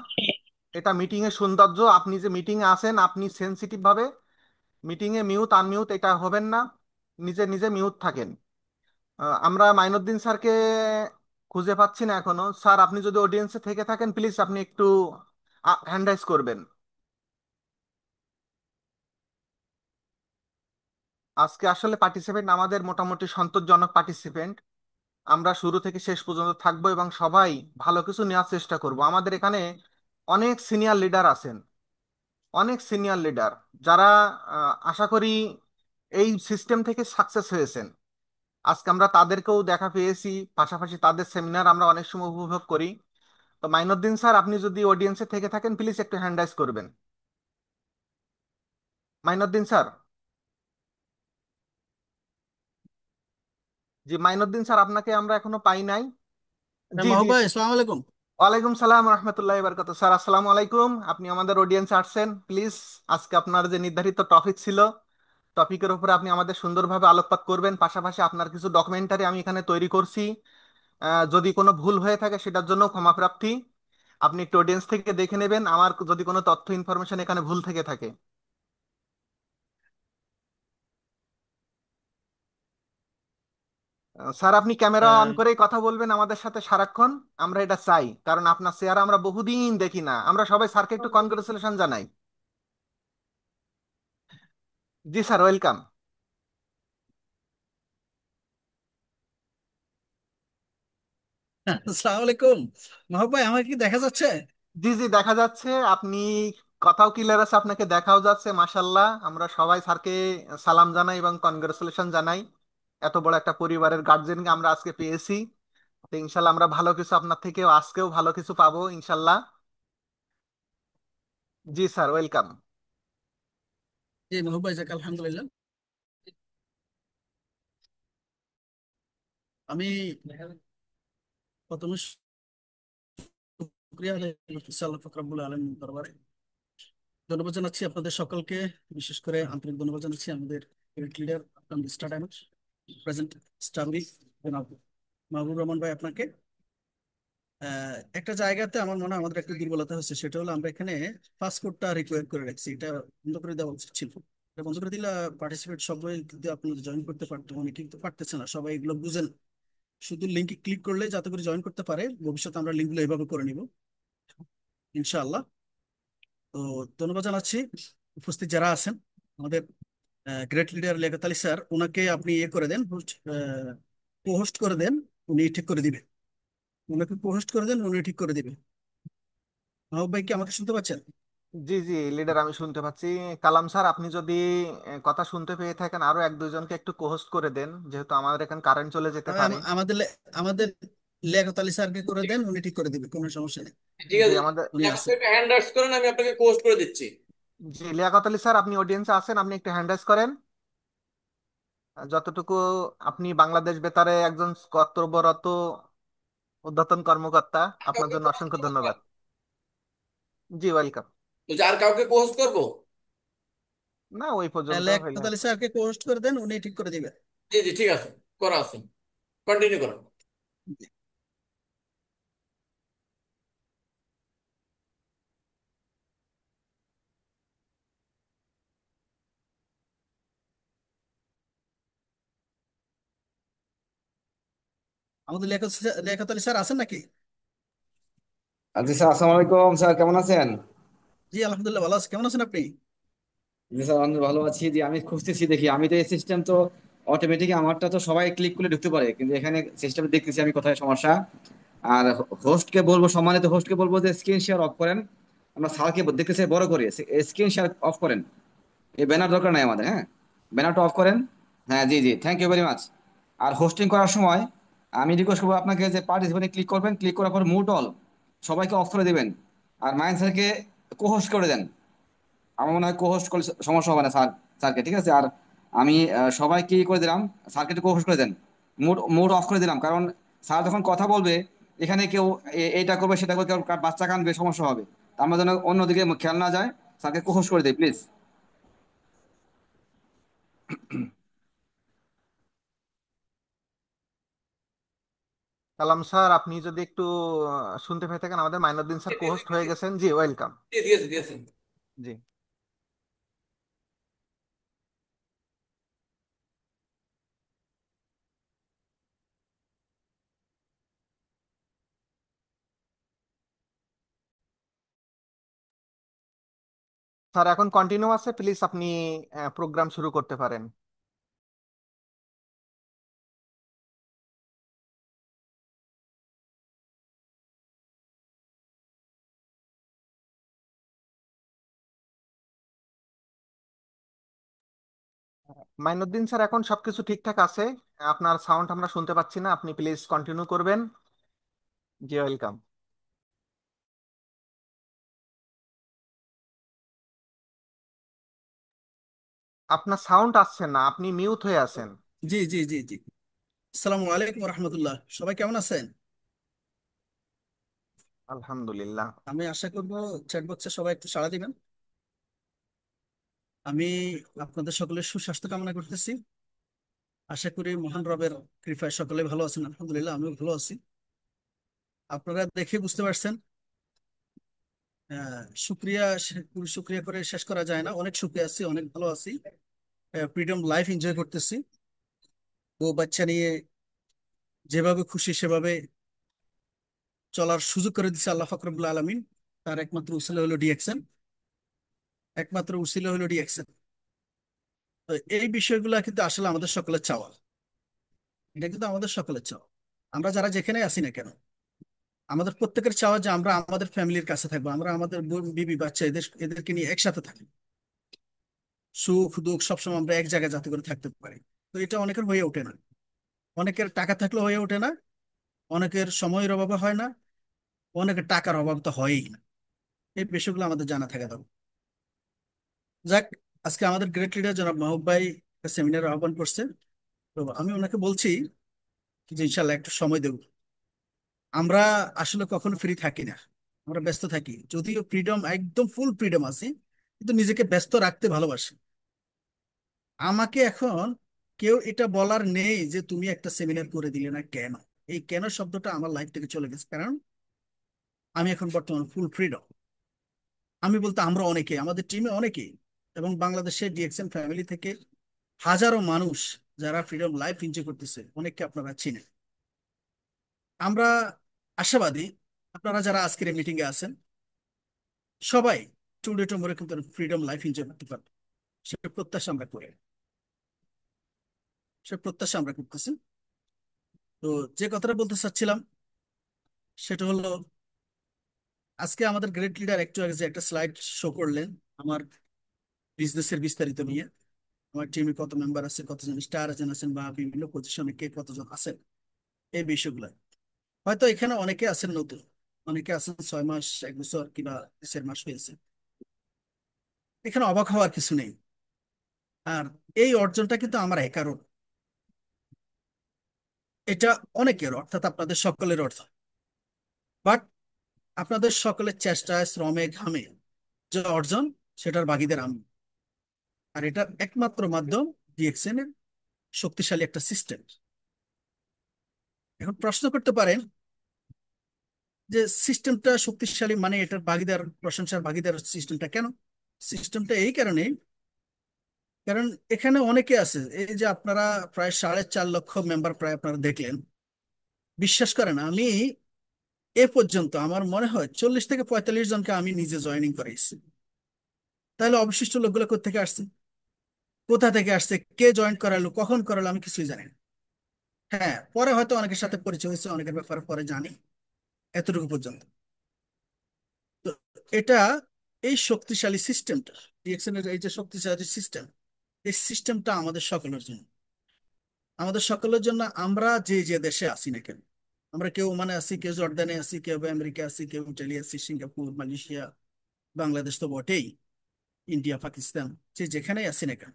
এটা মিটিং এর সৌন্দর্য। আপনি যে মিটিং এ আছেন, আপনি সেনসিটিভ ভাবে মিটিং এ মিউট আনমিউট এটা হবেন না, নিজে নিজে মিউট থাকেন। আমরা মাইনুদ্দিন স্যারকে খুঁজে পাচ্ছি না এখনো। স্যার, আপনি যদি অডিয়েন্সে থেকে থাকেন প্লিজ আপনি একটু হ্যান্ড রাইজ করবেন। আজকে আসলে পার্টিসিপেন্ট আমাদের মোটামুটি সন্তোষজনক পার্টিসিপেন্ট। আমরা শুরু থেকে শেষ পর্যন্ত থাকবো এবং সবাই ভালো কিছু নেওয়ার চেষ্টা করব। আমাদের এখানে অনেক সিনিয়র লিডার আছেন, অনেক সিনিয়র লিডার, যারা আশা করি এই সিস্টেম থেকে সাকসেস হয়েছেন। আজকে আমরা তাদেরকেও দেখা পেয়েছি, পাশাপাশি তাদের সেমিনার আমরা অনেক সময় উপভোগ করি। তো মাইনুদ্দিন স্যার, আপনি যদি অডিয়েন্সে থেকে থাকেন প্লিজ একটু হ্যান্ড রাইজ করবেন। মাইনুদ্দিন স্যার, জি মাইনুদ্দিন স্যার, আপনাকে আমরা এখনো পাই নাই। হ্যাঁ, জি মাহবুব জি। ভাই, আসসালামু আলাইকুম। ওয়ালাইকুম সালাম রহমতুল্লাহ বারকাত। স্যার, আসসালামু আলাইকুম। আপনি আমাদের অডিয়েন্সে আসছেন, প্লিজ আজকে আপনার যে নির্ধারিত টপিক ছিল, টপিকের উপরে আপনি আমাদের সুন্দরভাবে আলোকপাত করবেন। পাশাপাশি আপনার কিছু ডকুমেন্টারি আমি এখানে তৈরি করছি, যদি কোনো ভুল হয়ে থাকে সেটার জন্য ক্ষমা প্রার্থী। আপনি একটু অডিয়েন্স থেকে দেখে নেবেন আমার যদি কোনো তথ্য ইনফরমেশন এখানে ভুল থেকে থাকে। স্যার, আপনি ক্যামেরা অন আহ, করেই কথা বলবেন আমাদের সাথে সারাক্ষণ, আমরা এটা চাই, কারণ আপনার চেহারা আমরা বহুদিন দেখি না। আমরা সবাই স্যারকে একটু কনগ্রেচুলেশন জানাই। জি স্যার, ওয়েলকাম। আসসালামু আলাইকুম। মাহবুব ভাই, আমাকে কি দেখা যাচ্ছে? জি জি, দেখা যাচ্ছে আপনি, কথাও ক্লিয়ার আছে, আপনাকে দেখাও যাচ্ছে। মাশাল্লাহ, আমরা সবাই স্যারকে সালাম জানাই এবং কনগ্রেচুলেশন জানাই। এত বড় একটা পরিবারের গার্জেনকে আমরা আজকে পেয়েছি। তো ইনশাল্লাহ আমরা ভালো কিছু আপনার থেকেও আজকেও ভালো কিছু পাবো ইনশাল্লাহ। জি স্যার, ওয়েলকাম। জি মাহবুব ভাই, যাক আলহামদুলিল্লাহ। আমি প্রথমে শুকরিয়া আদায় করতেছি আল্লাহ পাক রব্বুল আলামিনের দরবারে। ধন্যবাদ জানাচ্ছি আপনাদের সকলকে, বিশেষ করে আন্তরিক ধন্যবাদ জানাচ্ছি আমাদের leader star Times present star জনাব মাহবুব রহমান ভাই আপনাকে। একটা জায়গাতে আমার মনে হয় আমাদের একটা দুর্বলতা হচ্ছে, সেটা হলো আমরা এখানে পাসপোর্টটা রিকোয়ার করে রাখছি। এটা বন্ধ করে দেওয়া উচিত ছিল। এটা বন্ধ করে দিলে পার্টিসিপেট সবাই কিন্তু আপনারা জয়েন করতে পারতো, অনেকে কিন্তু পারতেছে না, সবাই এগুলো বুঝেন। শুধু লিঙ্কে ক্লিক করলে যাতে করে জয়েন করতে পারে, ভবিষ্যতে আমরা লিঙ্কগুলো এভাবে করে নিব ইনশাআল্লাহ। তো ধন্যবাদ জানাচ্ছি উপস্থিত যারা আছেন। আমাদের great leader Liaquat Ali sir, ওনাকে আপনি ইয়ে করে দেন, হোস্ট হোস্ট করে দেন, উনি ঠিক করে দিবেন। ওনাকে হোস্ট করে দেন, উনি ঠিক করে দিবেন। মাহবুব ভাই কি আমাকে শুনতে পাচ্ছেন? জি জি লিডার, আমি শুনতে পাচ্ছি। কালাম স্যার, আপনি যদি কথা শুনতে পেয়ে থাকেন, আরো এক দুজনকে একটু কোহোস্ট করে দেন, যেহেতু আমাদের এখানে কারেন্ট চলে যেতে পারে। আমাদের লিয়াকত আলী স্যারকে করে দেন, উনি ঠিক করে দিবে, কোনো সমস্যা নেই। ঠিক জি আছে, আমাদের উনি আপনি আছেন। একটা হ্যান্ড রাইজ করেন, আমি আপনাকে পোস্ট করে দিচ্ছি। জি লিয়াকত আলী স্যার, আপনি অডিয়েন্সে আছেন, আপনি একটু হ্যান্ড রাইজ করেন। যতটুকু আপনি বাংলাদেশ বেতারে একজন কর্তব্যরত ঊর্ধ্বতন কর্মকর্তা, আর আপনার কাউকে জন্য পোস্ট অসংখ্য করবো স্যার? ধন্যবাদ। জি ওয়েলকাম। বলছি আর কাউকে পোস্ট করবো? না, ওই পর্যন্ত হইলে লিয়াকত আলী হতো। স্যারকে পোস্ট করে দেন, উনি ঠিক করে দিবে। জি জি, ঠিক আছে, করা আছে, কন্টিনিউ করুন। আমাদের লিয়াকত আলী স্যার আছেন নাকি? আচ্ছা স্যার, আসসালামু আলাইকুম স্যার, কেমন আছেন? জি আলহামদুলিল্লাহ, ভালো আছি। কেমন আছেন আপনি? জি স্যার, আমি ভালো আছি। যে আমি খুঁজতেছি, দেখি আমি তো এই সিস্টেম তো অটোমেটিক, আমারটা তো সবাই ক্লিক করলে ঢুকতে পারে, কিন্তু এখানে সিস্টেমে দেখতেছি আমি কোথায় সমস্যা। আর হোস্টকে বলবো, সম্মানিত হোস্টকে বলবো যে স্ক্রিন শেয়ার অফ করেন। আমরা স্যারকে দেখতেছি বড় করে স্ক্রিন শেয়ার অফ করেন। এই ব্যানার দরকার নাই আমাদের, হ্যাঁ। ব্যানারটা অফ করেন। হ্যাঁ, জি জি, থ্যাংক ইউ ভেরি মাচ। আর হোস্টিং করার সময় আমি রিকোয়েস্ট করবো আপনাকে যে পার্টিসিপেন্টে ক্লিক করবেন, ক্লিক করার পর মুট অল সবাইকে অফ করে দিবেন। আর মাইন্ড স্যারকে কোহোস্ট করে দেন। আমার মনে হয় কোহোস্ট করলে সমস্যা হবে না স্যার, স্যারকে, ঠিক আছে। আর আমি সবাইকে ই করে দিলাম, স্যারকে একটু কোহোস্ট করে দেন। মুড মুড অফ করে দিলাম, কারণ স্যার যখন কথা বলবে, এখানে কেউ এইটা করবে সেটা করবে, কেউ বাচ্চা কানবে, সমস্যা হবে। তার আমরা যেন অন্যদিকে খেয়াল না যায়, স্যারকে কোহোস্ট করে দেয় প্লিজ। কালাম স্যার, আপনি যদি একটু শুনতে পেয়ে থাকেন, আমাদের মাইনুদ্দিন স্যার কোহোস্ট হয়ে গেছেন। জি ওয়েলকাম। দিয়েছি দিয়েছি। জি। স্যার এখন কন্টিনিউ আছে, প্লিজ আপনি প্রোগ্রাম শুরু করতে পারেন। মাইনুদ্দিন স্যার, এখন সবকিছু ঠিকঠাক আছে, আপনার সাউন্ড আমরা শুনতে পাচ্ছি না, আপনি প্লিজ কন্টিনিউ করবেন। জি ওয়েলকাম। আপনার সাউন্ড আসছে না, আপনি মিউট হয়ে আছেন। জি জি জি জি। আসসালামু আলাইকুম রহমতুল্লাহ, সবাই কেমন আছেন? আলহামদুলিল্লাহ। আমি আশা করবো চ্যাট বক্সে সবাই একটু সাড়া দিবেন। আমি আপনাদের সকলের সুস্বাস্থ্য কামনা করতেছি। আশা করি মহান রবের কৃপায় সকলে ভালো আছেন, আলহামদুলিল্লাহ আমিও ভালো আছি। আপনারা দেখে বুঝতে পারছেন, শুক্রিয়া, শুক্রিয়া করে শেষ করা যায় না। অনেক সুখে আছি, অনেক ভালো আছি, ফ্রিডম লাইফ এনজয় করতেছি। বউ বাচ্চা নিয়ে যেভাবে খুশি সেভাবে চলার সুযোগ করে দিচ্ছে আল্লাহ ফাকরুল আলমিন। তার একমাত্র উসিলা হলো ডিএক্সএন, একমাত্র উসিলা হলো ডিএক্সএন। তো এই বিষয়গুলো কিন্তু আসলে আমাদের সকলের চাওয়া, এটা কিন্তু আমাদের সকলের চাওয়া। আমরা যারা যেখানে আছি না কেন, আমাদের প্রত্যেকের চাওয়া যে আমরা আমাদের ফ্যামিলির কাছে থাকবো, আমরা আমাদের বিবি বাচ্চা এদেরকে নিয়ে একসাথে থাকি, সুখ দুঃখ সবসময় আমরা এক জায়গায় যাতে করে থাকতে পারি। তো এটা অনেকের হয়ে ওঠে না, অনেকের টাকা থাকলে হয়ে ওঠে না, অনেকের সময়ের অভাবে হয় না, অনেকের টাকার অভাব তো হয়ই না। এই বিষয়গুলো আমাদের জানা থাকা দরকার। যাক, আজকে আমাদের গ্রেট লিডার জনাব মাহবুব ভাই সেমিনার আহ্বান করছে, তো আমি ওনাকে বলছি যে ইনশাল্লাহ একটু সময় দেব। আমরা আসলে কখনো ফ্রি থাকি না, আমরা ব্যস্ত থাকি, যদিও ফ্রিডম একদম ফুল ফ্রিডম আছে, কিন্তু নিজেকে ব্যস্ত রাখতে ভালোবাসি। আমাকে এখন কেউ এটা বলার নেই যে তুমি একটা সেমিনার করে দিলে না কেন। এই কেন শব্দটা আমার লাইফ থেকে চলে গেছে, কারণ আমি এখন বর্তমান ফুল ফ্রিডম। আমি বলতে আমরা অনেকে, আমাদের টিমে অনেকে, এবং বাংলাদেশের ডিএক্সএন ফ্যামিলি থেকে হাজারো মানুষ যারা ফ্রিডম লাইফ এনজয় করতেছে, অনেককে আপনারা চিনেন। আমরা আশাবাদী আপনারা যারা আজকের মিটিং এ আছেন সবাই টুডে টুমোরে কিন্তু ফ্রিডম লাইফ এনজয় করতে পারবে, সে প্রত্যাশা আমরা করি, সে প্রত্যাশা আমরা করতেছি। তো যে কথাটা বলতে চাচ্ছিলাম সেটা হলো, আজকে আমাদের গ্রেট লিডার একটু আগে যে একটা স্লাইড শো করলেন আমার বিজনেসের বিস্তারিত নিয়ে, আমার টিমে কত মেম্বার আছে, কতজন স্টার এজেন্ট আছেন, বা বিভিন্ন পজিশনে কে কতজন আছেন, এই বিষয়গুলো। হয়তো এখানে অনেকে আছেন নতুন, অনেকে আছেন 6 মাস 1 বছর কিংবা 2.5 মাস হয়েছে। এখানে অবাক হওয়ার কিছু নেই। আর এই অর্জনটা কিন্তু আমার একারও না। এটা অনেকের, অর্থাৎ আপনাদের সকলের অর্থ। বাট আপনাদের সকলের চেষ্টায় শ্রমে ঘামে যে অর্জন, সেটার ভাগীদার আমি। আর এটার একমাত্র মাধ্যম ডিএক্সএন এর শক্তিশালী একটা সিস্টেম। এখন প্রশ্ন করতে পারেন যে সিস্টেমটা শক্তিশালী মানে এটার ভাগীদার, প্রশংসার ভাগীদার সিস্টেমটা কেন? সিস্টেমটা এই কারণে, কারণ এখানে অনেকে আছে, এই যে আপনারা প্রায় 4.5 লক্ষ মেম্বার প্রায় আপনারা দেখলেন। বিশ্বাস করেন আমি এ পর্যন্ত আমার মনে হয় 40 থেকে 45 জনকে আমি নিজে জয়েনিং করাইছি। তাহলে অবশিষ্ট লোকগুলো কোথা থেকে আসছে, কোথা থেকে আসছে, কে জয়েন করালো, কখন করালো, আমি কিছুই জানি না। হ্যাঁ, পরে হয়তো অনেকের সাথে পরিচয় হয়েছে, অনেকের ব্যাপারে পরে জানি, এতটুকু পর্যন্ত। তো এটা, এই শক্তিশালী সিস্টেমটা, ডিএক্সএন এর এই যে শক্তিশালী সিস্টেম, এই সিস্টেমটা আমাদের সকলের জন্য, আমাদের সকলের জন্য। আমরা যে যে দেশে আছি না কেন, আমরা কেউ ওমানে আছি, কেউ জর্দানে আছি, কেউ আমেরিকা আছি, কেউ ইটালি আছি, সিঙ্গাপুর, মালয়েশিয়া, বাংলাদেশ তো বটেই, ইন্ডিয়া, পাকিস্তান, যে যেখানেই আছি না কেন,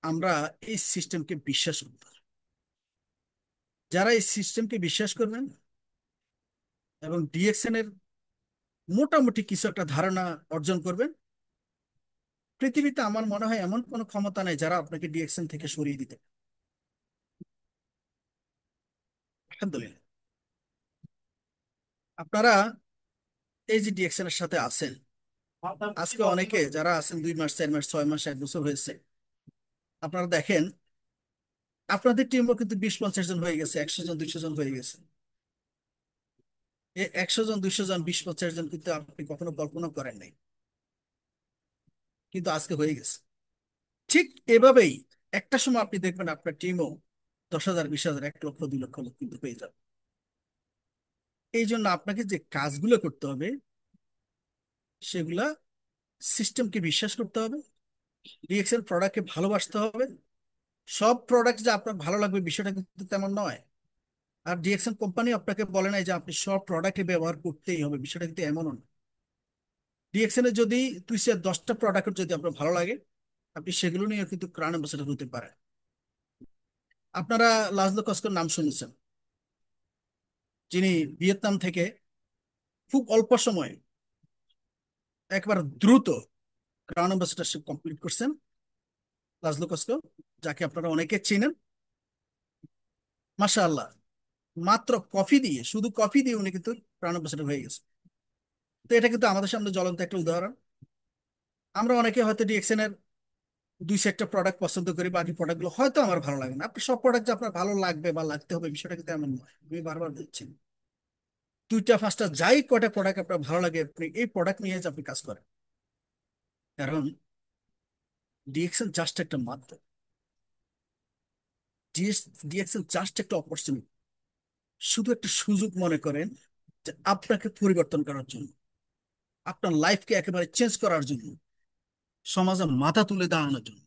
আমরা এই সিস্টেমকে বিশ্বাস করব। যারা এই সিস্টেমকে বিশ্বাস করবেন এবং ডিএক্সএন এর মোটামুটি কিছু একটা ধারণা অর্জন করবেন, পৃথিবীতে আমার মনে হয় এমন কোনো ক্ষমতা নেই যারা আপনাকে ডিএক্সএন থেকে সরিয়ে দিতে পারে। আলহামদুলিল্লাহ, আপনারা এই যে ডিএক্সএন এর সাথে আছেন, আজকে অনেকে যারা আছেন 2 মাস 4 মাস 6 মাস 1 বছর হয়েছে, আপনারা দেখেন আপনাদের টিমও কিন্তু 20-50 জন হয়ে গেছে, 100 জন 200 জন হয়ে গেছে। এই 100 জন 200 জন 20-50 জন কিন্তু আপনি কখনো কল্পনা করেন নাই, কিন্তু আজকে হয়ে গেছে। ঠিক এভাবেই একটা সময় আপনি দেখবেন আপনার টিমও 10,000 20,000 1 লক্ষ 2 লক্ষ লোক কিন্তু হয়ে যাবে। এই জন্য আপনাকে যে কাজগুলো করতে হবে সেগুলা, সিস্টেমকে বিশ্বাস করতে হবে, ডিএক্সএল প্রোডাক্টকে ভালোবাসতে হবে। সব প্রোডাক্ট যে আপনার ভালো লাগবে বিষয়টা কিন্তু তেমন নয়। আর ডিএক্সএল কোম্পানি আপনাকে বলে নাই যে আপনি সব প্রোডাক্টে ব্যবহার করতেই হবে, বিষয়টা কিন্তু এমনও না। ডিএক্সএল এর যদি 210টা প্রোডাক্ট যদি আপনার ভালো লাগে, আপনি সেগুলো নিয়ে কিন্তু ক্রাউন অ্যাম্বাসেডর হতে পারেন। আপনারা লাজলো কস্কোর নাম শুনেছেন, যিনি ভিয়েতনাম থেকে খুব অল্প সময়ে একবার দ্রুত ক্রাউন অ্যাম্বাসেডরশিপ কমপ্লিট করছেন। লাজলো কস্কো, যাকে আপনারা অনেকে চিনেন, মাশাআল্লাহ, মাত্র কফি দিয়ে, শুধু কফি দিয়ে উনি কিন্তু ক্রাউন অ্যাম্বাসেডর হয়ে গেছে। তো এটা কিন্তু আমাদের সামনে জ্বলন্ত একটা উদাহরণ। আমরা অনেকে হয়তো ডিএক্সএন এর 2 সেটটা প্রোডাক্ট পছন্দ করি, বাকি প্রোডাক্ট গুলো হয়তো আমার ভালো লাগে না। আপনি সব প্রোডাক্ট যে আপনার ভালো লাগবে বা লাগতে হবে বিষয়টা কিন্তু এমন নয়, আমি বারবার বলছি। 2টা 5টা যাই কয়টা প্রোডাক্ট আপনার ভালো লাগে, আপনি এই প্রোডাক্ট নিয়ে যে আপনি কাজ করেন। কারণ ডিএক্সএল জাস্ট একটা মাধ্যম, ডিএক্সএল জাস্ট একটা অপরচুনিটি, শুধু একটা সুযোগ মনে করেন যে আপনাকে পরিবর্তন করার জন্য, আপনার লাইফকে একেবারে চেঞ্জ করার জন্য, সমাজে মাথা তুলে দাঁড়ানোর জন্য,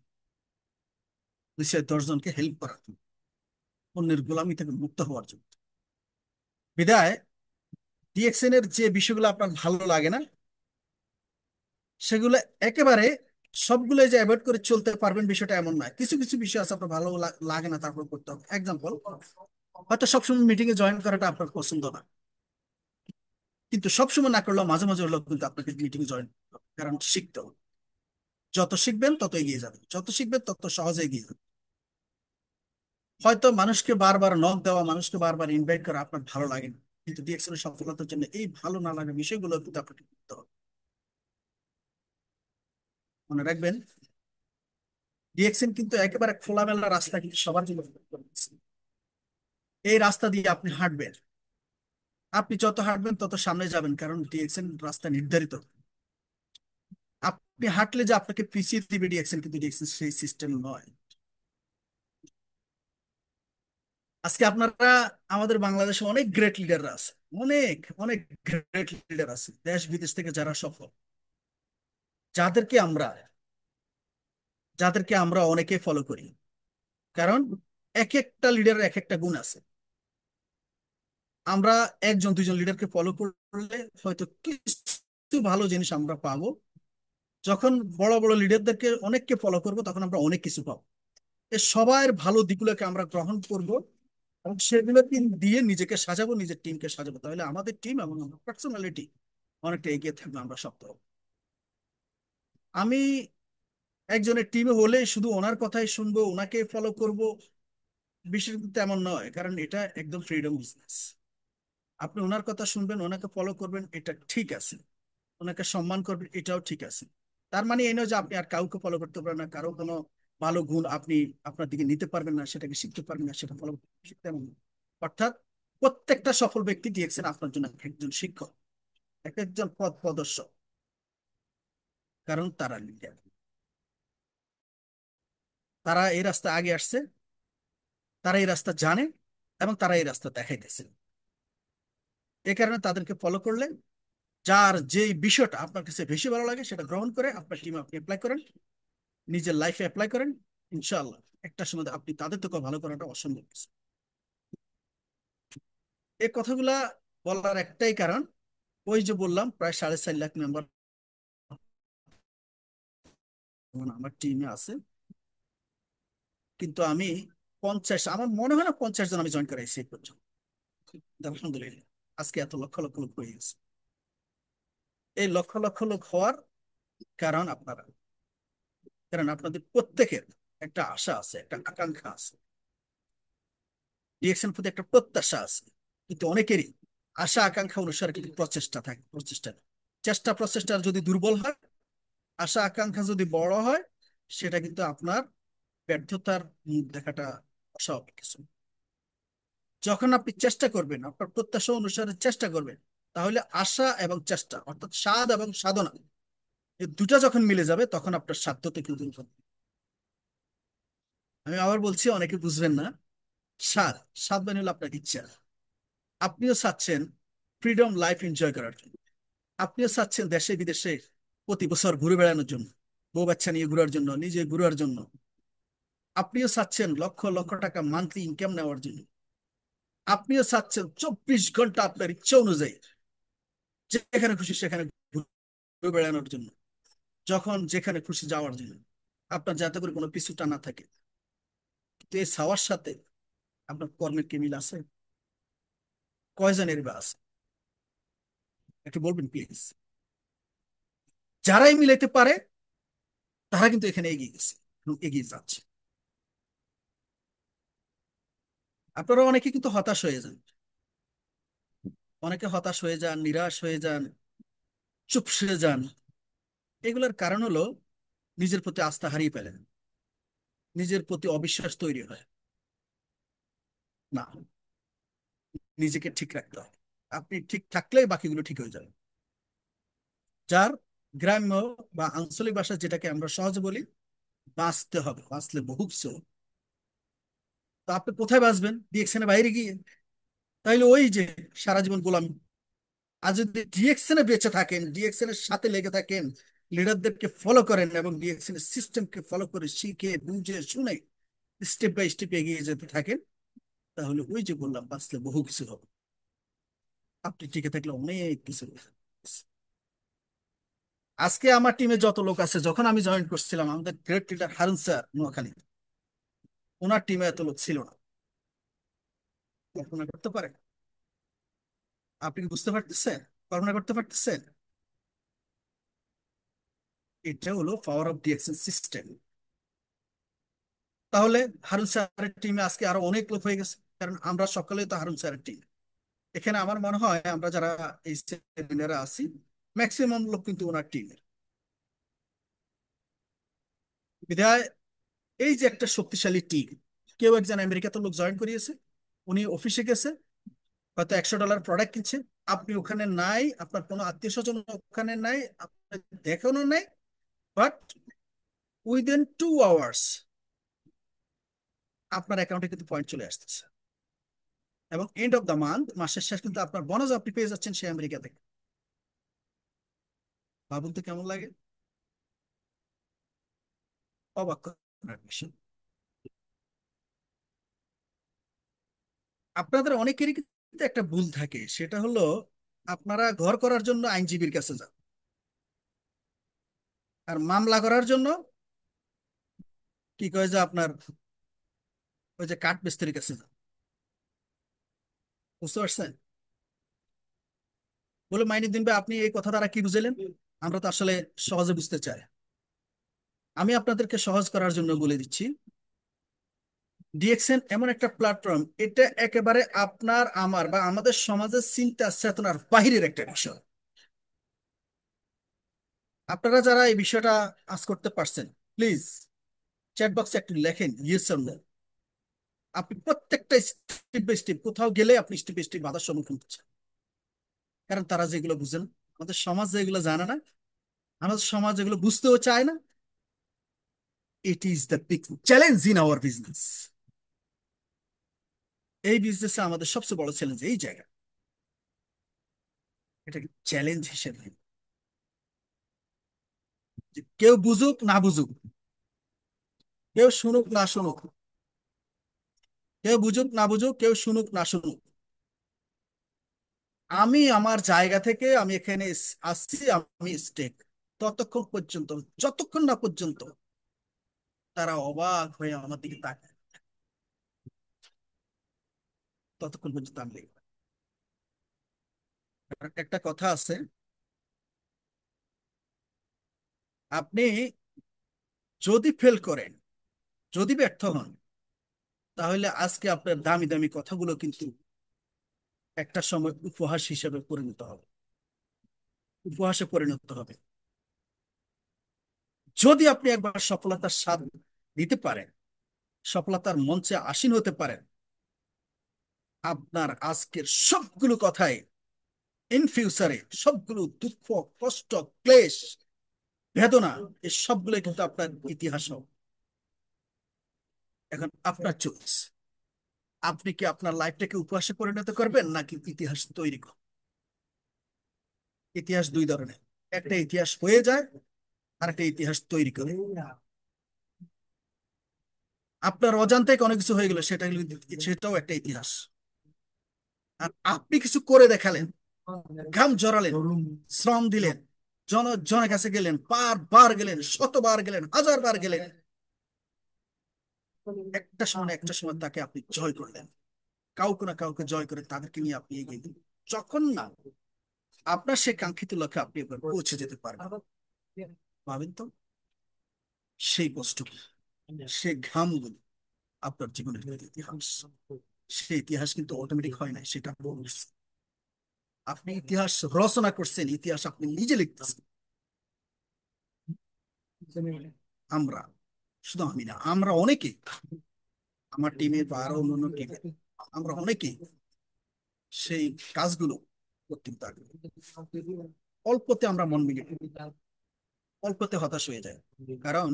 210 জনকে হেল্প করার জন্য, অন্যের গোলামি থেকে মুক্ত হওয়ার জন্য। বিদায় ডিএক্সএন এর যে বিষয়গুলো আপনার ভালো লাগে না সেগুলো একেবারে সবগুলো যে অ্যাভয়েড করে চলতে পারবেন বিষয়টা এমন নয়। কিছু কিছু বিষয় আছে আপনার ভালো লাগে না, তারপর করতে হবে। এক্সাম্পল, হয়তো সবসময় মিটিং এ জয়েন করাটা আপনার পছন্দ না, কিন্তু সবসময় না করলেও মাঝে মাঝে হলেও কিন্তু আপনাকে মিটিং এ জয়েন করতে হবে, কারণ শিখতে হবে। যত শিখবেন তত এগিয়ে যাবেন, যত শিখবেন তত সহজে এগিয়ে যাবেন। হয়তো মানুষকে বারবার নক দেওয়া, মানুষকে বারবার ইনভাইট করা আপনার ভালো লাগে না, কিন্তু ডিএক্সএল এর সফলতার জন্য এই ভালো না লাগা বিষয়গুলো কিন্তু আপনাকে করতে হবে। মনে রাখবেন, ডিএক্সএন কিন্তু একেবারে খোলামেলা রাস্তা, কিন্তু সবার জন্য করে দিয়েছে। এই রাস্তা দিয়ে আপনি হাঁটবেন, আপনি যত হাঁটবেন তত সামনে যাবেন, কারণ ডিএক্সএন রাস্তা নির্ধারিত। আপনি হাঁটলে যে আপনাকে পিছিয়ে দিবে ডিএক্সএন, কিন্তু ডিএক্সএন সেই সিস্টেম নয়। আজকে আপনারা, আমাদের বাংলাদেশে অনেক গ্রেট লিডাররা আছে, অনেক অনেক গ্রেট লিডার আছে দেশ বিদেশ থেকে যারা সফল, যাদেরকে আমরা যাদেরকে আমরা অনেকে ফলো করি, কারণ এক একটা লিডারের এক একটা গুণ আছে। আমরা একজন দুইজন লিডারকে ফলো করলে হয়তো কিছু ভালো জিনিস আমরা পাবো, যখন বড় বড় লিডারদেরকে অনেককে ফলো করব তখন আমরা অনেক কিছু পাবো। এই সবার ভালো দিকগুলোকে আমরা গ্রহণ করব এবং সেগুলোকে দিয়ে নিজেকে সাজাবো, নিজের টিমকে সাজাবো, তাহলে আমাদের টিম এবং আমার পার্সোনালিটি অনেকটা এগিয়ে থাকবে, আমরা শক্ত হবো। আমি একজনের টিমে হলে শুধু ওনার কথাই শুনবো, ওনাকে ফলো করব, বিষয়টা কিন্তু এমন নয়, কারণ এটা একদম ফ্রিডম বিজনেস। আপনি ওনার কথা শুনবেন, ওনাকে ফলো করবেন, এটা ঠিক আছে, ওনাকে সম্মান করবেন, এটাও ঠিক আছে। তার মানে এই নয় যে আপনি আর কাউকে ফলো করতে পারবেন না, কারো কোনো ভালো গুণ আপনি আপনার দিকে নিতে পারবেন না, সেটাকে শিখতে পারবেন না, সেটা ফলো শিখতে পারবেন না। অর্থাৎ প্রত্যেকটা সফল ব্যক্তি দিয়েছেন আপনার জন্য একজন শিক্ষক, একজন পথ প্রদর্শক, কারণ তারা লিডার, তারা এই রাস্তা আগে আসছে, তারা এই রাস্তা জানে এবং তারা এই রাস্তা দেখাইতেছে। এই কারণে তাদেরকে ফলো করলে যার যেই বিষয়টা আপনার কাছে বেশি ভালো লাগে সেটা গ্রহণ করে আপনার টিমে আপনি অ্যাপ্লাই করেন, নিজের লাইফে অ্যাপ্লাই করেন, ইনশাআল্লাহ একটা সময় আপনি তাদের থেকে ভালো করাটা অসম্ভব কিছু। এই কথাগুলা বলার একটাই কারণ, ওই যে বললাম প্রায় 4.5 লাখ মেম্বার আমার টিমে আছে, কিন্তু আমি 50, আমার মনে হয় না 50 জন আমি জয়েন করাইছি এই পর্যন্ত। আলহামদুলিল্লাহ, আজকে এত লক্ষ লক্ষ লোক হয়ে গেছে। এই লক্ষ লক্ষ লোক হওয়ার কারণ আপনারা, কারণ আপনাদের প্রত্যেকের একটা আশা আছে, একটা আকাঙ্ক্ষা আছে, ডিএক্সএন প্রতি একটা প্রত্যাশা আছে, কিন্তু অনেকেরই আশা আকাঙ্ক্ষা অনুসারে কিন্তু প্রচেষ্টা থাকে, প্রচেষ্টা নেই। চেষ্টা প্রচেষ্টা যদি দুর্বল হয়, আশা আকাঙ্ক্ষা যদি বড় হয়, সেটা কিন্তু আপনার ব্যর্থতার মুখ দেখাটা অস্বাভাবিক কিছু। যখন আপনি চেষ্টা করবেন, আপনার প্রত্যাশা অনুসারে চেষ্টা করবেন, তাহলে আশা এবং চেষ্টা অর্থাৎ সাধ এবং সাধনা, এই দুটা যখন মিলে যাবে তখন আপনার সাধ্যতে কিন্তু আমি আবার বলছি, অনেকে বুঝবেন না। সাধ, সাধ মানে হলো আপনার ইচ্ছা। আপনিও চাচ্ছেন ফ্রিডম লাইফ এনজয় করার জন্য, আপনিও চাচ্ছেন দেশে বিদেশে প্রতি বছর ঘুরে বেড়ানোর জন্য, বউ বাচ্চা নিয়ে ঘুরার জন্য, নিজে ঘুরার জন্য। আপনিও চাচ্ছেন লক্ষ লক্ষ টাকা মান্থলি ইনকাম নেওয়ার জন্য। আপনিও চাচ্ছেন 24 ঘন্টা আপনার ইচ্ছা অনুযায়ী যেখানে খুশি সেখানে ঘুরে বেড়ানোর জন্য, যখন যেখানে খুশি যাওয়ার জন্য, আপনার যাতে করে কোনো পিছুটা না থাকে। কিন্তু এই চাওয়ার সাথে আপনার কর্মের কি মিল আছে? কয়জনের বা আছে? একটু বলবেন প্লিজ। যারাই মিলাইতে পারে তারা কিন্তু এখানে এগিয়ে গেছে এবং এগিয়ে যাচ্ছে। আপনারা অনেকে কিন্তু হতাশ হয়ে যান, অনেকে হতাশ হয়ে যান, নিরাশ হয়ে যান, চুপসে যান। এগুলোর কারণ হলো নিজের প্রতি আস্থা হারিয়ে ফেলেন, নিজের প্রতি অবিশ্বাস তৈরি হয়। না, নিজেকে ঠিক রাখতে হবে। আপনি ঠিক থাকলেই বাকিগুলো ঠিক হয়ে যাবে। যার গ্রাম্য বা আঞ্চলিক ভাষা যেটাকে আমরা সহজে বলি, বাঁচতে হবে, বাঁচলে বহু কিছু হবে। তো আপনি কোথায় বাঁচবেন? ডিএক্সএন এর বাইরে গিয়ে? তাইলে ওই যে সারা জীবন গোলামি। আর যদি ডিএক্সএন এ বেঁচে থাকেন, ডিএক্সএন এর সাথে লেগে থাকেন, লিডারদেরকে ফলো করেন এবং ডিএক্সএন এর সিস্টেমকে ফলো করে শিখে বুঝে শুনে স্টেপ বাই স্টেপ এগিয়ে যেতে থাকেন, তাহলে ওই যে বললাম বাঁচলে বহু কিছু হবে। আপনি টিকে থাকলে অনেক কিছু। আজকে আমার টিমে যত লোক আছে, যখন আমি জয়েন করছিলাম, আমাদের great leader Harun sir Noakhali, ওনার টিমে এত লোক ছিল না। কল্পনা করতে পারেন? আপনি কি বুঝতে পারতেছেন? কল্পনা করতে পারতেছেন? এটা হলো পাওয়ার অফ ডিএক্সএন সিস্টেম। তাহলে হারুন স্যারের টিমে আজকে আরো অনেক লোক হয়ে গেছে, কারণ আমরা সকলেই তো হারুন স্যারের টিম। এখানে আমার মনে হয় আমরা যারা এই সেমিনারে আছি, ম্যাক্সিমাম লোক কিন্তু ওনার টিমের। বিধায় এই যে একটা শক্তিশালী টিম, কেউ একজন আমেরিকাতে লোক জয়েন করিয়েছে, উনি অফিসে গেছে, হয়তো $100 প্রোডাক্ট কিনছে, আপনি ওখানে নাই, আপনার কোনো আত্মীয় স্বজন ওখানে নাই, আপনার দেখানো নাই, বাট উইদিন 2 আওয়ার্স আপনার অ্যাকাউন্টে কিন্তু পয়েন্ট চলে আসতেছে, এবং এন্ড অফ দ্য মান্থ, মাসের শেষ কিন্তু আপনার বোনাস আপনি পেয়ে যাচ্ছেন সেই আমেরিকা থেকে। ভাবুন তো কেমন লাগে, অবাক করার বিষয়। আপনাদের অনেকেরই কিন্তু একটা ভুল থাকে, সেটা হলো আপনারা ঘর করার জন্য আইনজীবীর কাছে যান, আর মামলা করার জন্য কি কয় যে আপনার ওই যে কাঠ মিস্ত্রির কাছে যান। বুঝতে পারছেন? বলে মাইনুদ্দিন ভাই, আপনি এই কথা দ্বারা কি বুঝলেন? আমরা তো আসলে সহজে বুঝতে চাই। আমি আপনাদেরকে সহজ করার জন্য বলে দিচ্ছি, ডিএক্সএন এমন একটা প্ল্যাটফর্ম, এটা একেবারে আপনার আমার বা আমাদের সমাজের চিন্তা চেতনার বাহিরের একটা বিষয়। আপনারা যারা এই বিষয়টা আজ করতে পারছেন, প্লিজ চ্যাট বক্সে একটু লেখেন ইয়েস অর নো। আপনি প্রত্যেকটা স্টেপ বাই স্টেপ, কোথাও গেলে আপনি স্টেপ বাই স্টেপ বাধার সম্মুখীন হচ্ছেন, কারণ তারা যেগুলো বুঝেন, আমাদের সমাজ যেগুলো জানে না, আমাদের সমাজ যেগুলো বুঝতেও চায় না। It is the big challenge in our business. এই বিজনেসে আমাদের সবচেয়ে বড় চ্যালেঞ্জ এই জায়গা, এটাকে চ্যালেঞ্জ হিসেবে নিন। যে কেউ বুঝুক না বুঝুক, কেউ শুনুক না শুনুক, কেউ বুঝুক না বুঝুক, কেউ শুনুক না শুনুক, আমি আমার জায়গা থেকে আমি এখানে আসছি, আমি স্টেক ততক্ষণ পর্যন্ত, যতক্ষণ না পর্যন্ত তারা অবাক হয়ে আমার দিকে তাকায়, ততক্ষণ পর্যন্ত আমি লিখব। একটা কথা আছে, আপনি যদি ফেল করেন, যদি ব্যর্থ হন, তাহলে আজকে আপনার দামি দামি কথাগুলো কিন্তু একটা সময় উপহাস হিসেবে পরিণত হবে, উপহাসে পরিণত হবে। যদি আপনি একবার সফলতার স্বাদ নিতে পারেন, সফলতার মঞ্চে আসীন হতে পারেন, আপনার আজকের সবগুলো কথাই ইন ফিউচারে, সবগুলো দুঃখ, কষ্ট, ক্লেশ, বেদনা, এই সবগুলো কিন্তু আপনার ইতিহাস হবে। এখন আপনার চয়েস, আপনি কি আপনার লাইফটাকে উপহাসে পরিণত করবেন নাকি ইতিহাস তৈরি করবেন? ইতিহাস দুই ধরনের, একটা ইতিহাস হয়ে যায়, আর একটা ইতিহাস তৈরি করে। আপনার অজান্তে অনেক কিছু হয়ে গেল, সেটাও একটা ইতিহাস। আর আপনি কিছু করে দেখালেন, ঘাম জড়ালেন, শ্রম দিলেন, জনের কাছে গেলেন, বার গেলেন, 100বার গেলেন, 1000বার গেলেন, একটা সময় তাকে আপনি জয় করলেন, কাউকে না কাউকে জয় করে তাদেরকে নিয়ে আপনি এগিয়ে দিন। যখন না আপনার সেই কাঙ্ক্ষিত লক্ষ্যে আপনি একবার পৌঁছে যেতে পারবেন, ভাবেন তো সেই কষ্টগুলো, সেই ঘামগুলো আপনার জীবনের ইতিহাস। সেই ইতিহাস কিন্তু অটোমেটিক হয় না, সেটা বলছে। আপনি ইতিহাস রচনা করছেন, ইতিহাস আপনি নিজে লিখতেছেন। আমরা, শুধু আমি না, আমরা অনেকে, আমার টিমে বা আরো অন্যান্য টিমে, আমরা অনেকেই সেই কাজগুলো করতে পারি। অল্পতে আমরা মন ভেঙে পড়ি, অল্পতে হতাশ হয়ে যায়, কারণ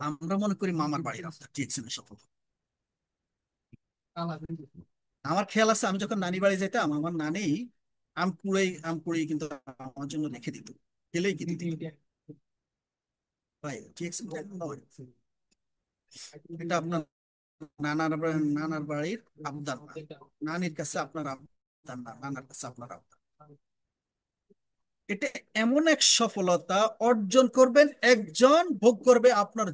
আমরা মনে করি মামার বাড়ির রাস্তা ডিএক্সএনের সফল। আমার খেয়াল আছে, আমি যখন নানি বাড়ি যেতাম, আমার নানি আম কুড়াই কিন্তু আমার জন্য রেখে দিত, গেলেই কিন্তু দিত। ভাই ডিএক্সএন এটা আপনার নানার বাড়ির আবদার না, নানির কাছে আপনার সন্তান না, নানার কাছে আপনার আবদার। এটা এমন এক সফলতা অর্জন করবেন, একজন ভোগ করবে আপনার,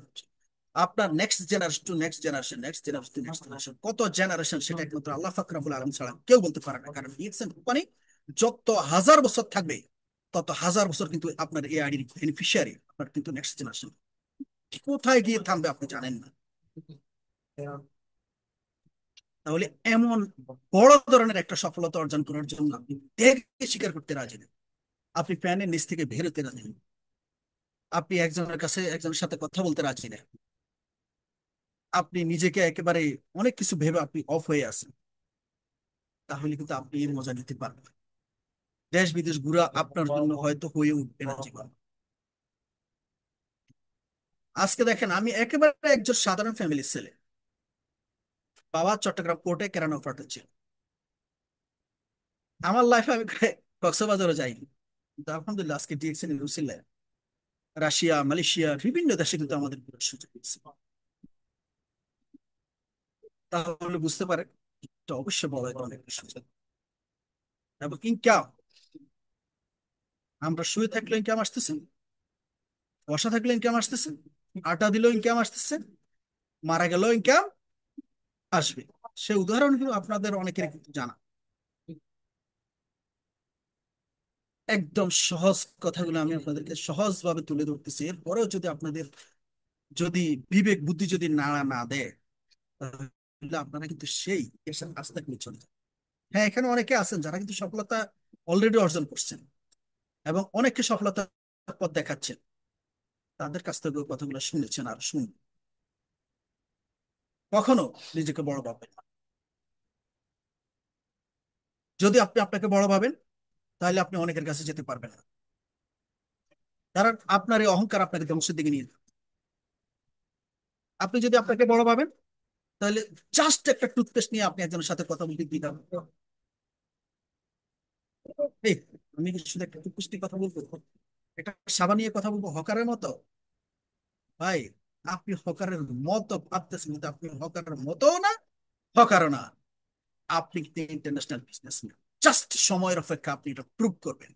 আপনার next generation to next generation, next generation to next generation, কত জেনারেশন সেটা একমাত্র আল্লাহ পাক রব্বুল আলামিন ছাড়া কেউ বলতে পারে না। কারণ ডিএক্সএন কোম্পানি যত হাজার বছর থাকবে, তত হাজার বছর কিন্তু আপনার এই আইডির বেনিফিশিয়ারি আপনার কিন্তু নেক্সট জেনারেশন কোথায় গিয়ে থামবে আপনি জানেন না। তাহলে এমন বড় ধরনের একটা সফলতা অর্জন করার জন্য আপনি ত্যাগকে স্বীকার করতে রাজি নেই, আপনি ফ্যানের নিচ থেকে বের হতে রাজি নেই, আপনি একজনের কাছে একজনের সাথে কথা বলতে রাজি নেই, আপনি নিজেকে একেবারে অনেক কিছু ভেবে আপনি অফ হয়ে আছেন, তাহলে কিন্তু আপনি এর মজা নিতে পারবেন না। দেশ বিদেশ ঘুরা আপনার জন্য হয়তো হয়ে উঠবে না জীবন। আজকে দেখেন, আমি একেবারে একজন সাধারণ ফ্যামিলির ছেলে, বাবা চট্টগ্রাম পোর্টে কেরানি অপারেটর ছিল। আমার লাইফে আমি কক্সবাজারও যাইনি, কিন্তু আলহামদুলিল্লাহ আজকে ডিএক্সএন রুসিল্লায় রাশিয়া, মালয়েশিয়া বিভিন্ন দেশে কিন্তু আমাদের ঘোরার সুযোগ দিচ্ছে। তাহলে বুঝতে পারেন এটা অবশ্যই বড় একটা অনেক সুযোগ। এবং ইনকাম, আমরা শুয়ে থাকলে ইনকাম আসতেছে, বসা থাকলে ইনকাম আসতেছে, আটা দিলেও ইনকাম আসতেছে, মারা গেলেও ইনকাম আসবে। সে উদাহরণ কিন্তু আপনাদের অনেকের কিন্তু জানা। একদম সহজ কথাগুলো আমি আপনাদেরকে সহজ ভাবে তুলে ধরতেছি, এরপরেও যদি আপনাদের যদি বিবেক বুদ্ধি যদি নাড়া না দেয়, তাহলে আপনারা কিন্তু সেই পেশার কাছ থেকে চলে যান। হ্যাঁ, এখানে অনেকে আছেন যারা কিন্তু সফলতা অলরেডি অর্জন করছেন এবং অনেককে সফলতার পথ দেখাচ্ছেন, তাদের কাছ থেকে ওই কথাগুলো শুনেছেন আর শুনুন। কখনো নিজেকে বড় ভাববেন না। যদি আপনি আপনাকে বড় ভাবেন, তাহলে আপনি অনেকের কাছে যেতে পারবেন না, কারণ আপনার এই অহংকার আপনাকে ধ্বংসের দিকে নিয়ে যাবে। আপনি যদি আপনাকে বড় ভাবেন, তাহলে জাস্ট একটা টুথপেস্ট নিয়ে আপনি একজনের সাথে কথা বলতে দিতে হবে। এই, আমি কি শুধু একটা টুথপেস্ট নিয়ে কথা বলবো, একটা সাবান নিয়ে কথা বলবো হকারের মতো? ভাই, আপনি হকারের মতো ভাবতেছেন, কিন্তু আপনি হকারের মতো না, হকারও না। আপনি কিন্তু ইন্টারন্যাশনাল বিজনেসম্যান, জাস্ট সময়ের অপেক্ষা, আপনি এটা প্রুভ করবেন।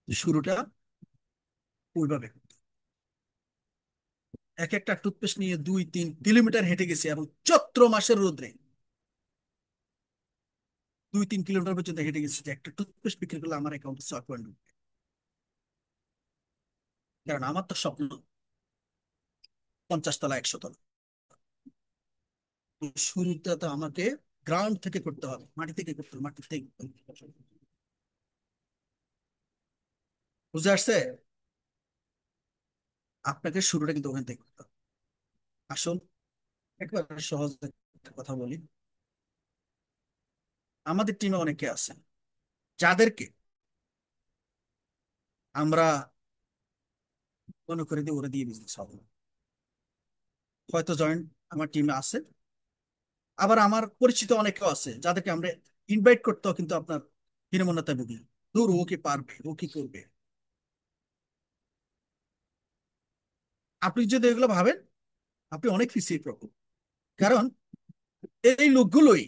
শুরুটা ওইভাবে, এক একটা টুথপেস্ট নিয়ে 2-3 কিলোমিটার হেঁটে গেছি, এবং চৈত্র মাসের রোদ্রে 2-3 কিলোমিটার পর্যন্ত হেঁটে গেছি, যে একটা টুথপেস্ট বিক্রি করলে আমার অ্যাকাউন্টে 6 পয়েন্ট ঢুকবে। কারণ আমার তো স্বপ্ন 50 তলা 100 তলা। তো শুরুটা তো আমাকে গ্রাউন্ড থেকে করতে হবে, মাটি থেকে করতে হবে, মাটি থেকে করতে হবে। বুঝে আসছে? আপনাকে শুরুটা কিন্তু ওখান থেকে করতে হবে। আসুন একবার সহজ একটা কথা বলি। আমাদের টিমে অনেকে আছে যাদেরকে আমরা মনে করে দিই ওরা দিয়ে বিজনেস হবে না। হয়তো জয়েন্ট আমার টিমে আছে, আবার আমার পরিচিত অনেকেও আছে যাদেরকে আমরা ইনভাইট করতেও কিন্তু আপনার হীনমন্যতায় ভুগি। দূর, ও কি পারবে, ও কি করবে? আপনি যদি এগুলো ভাবেন, আপনি অনেক পিছিয়ে পড়বেন। কারণ এই লোকগুলোই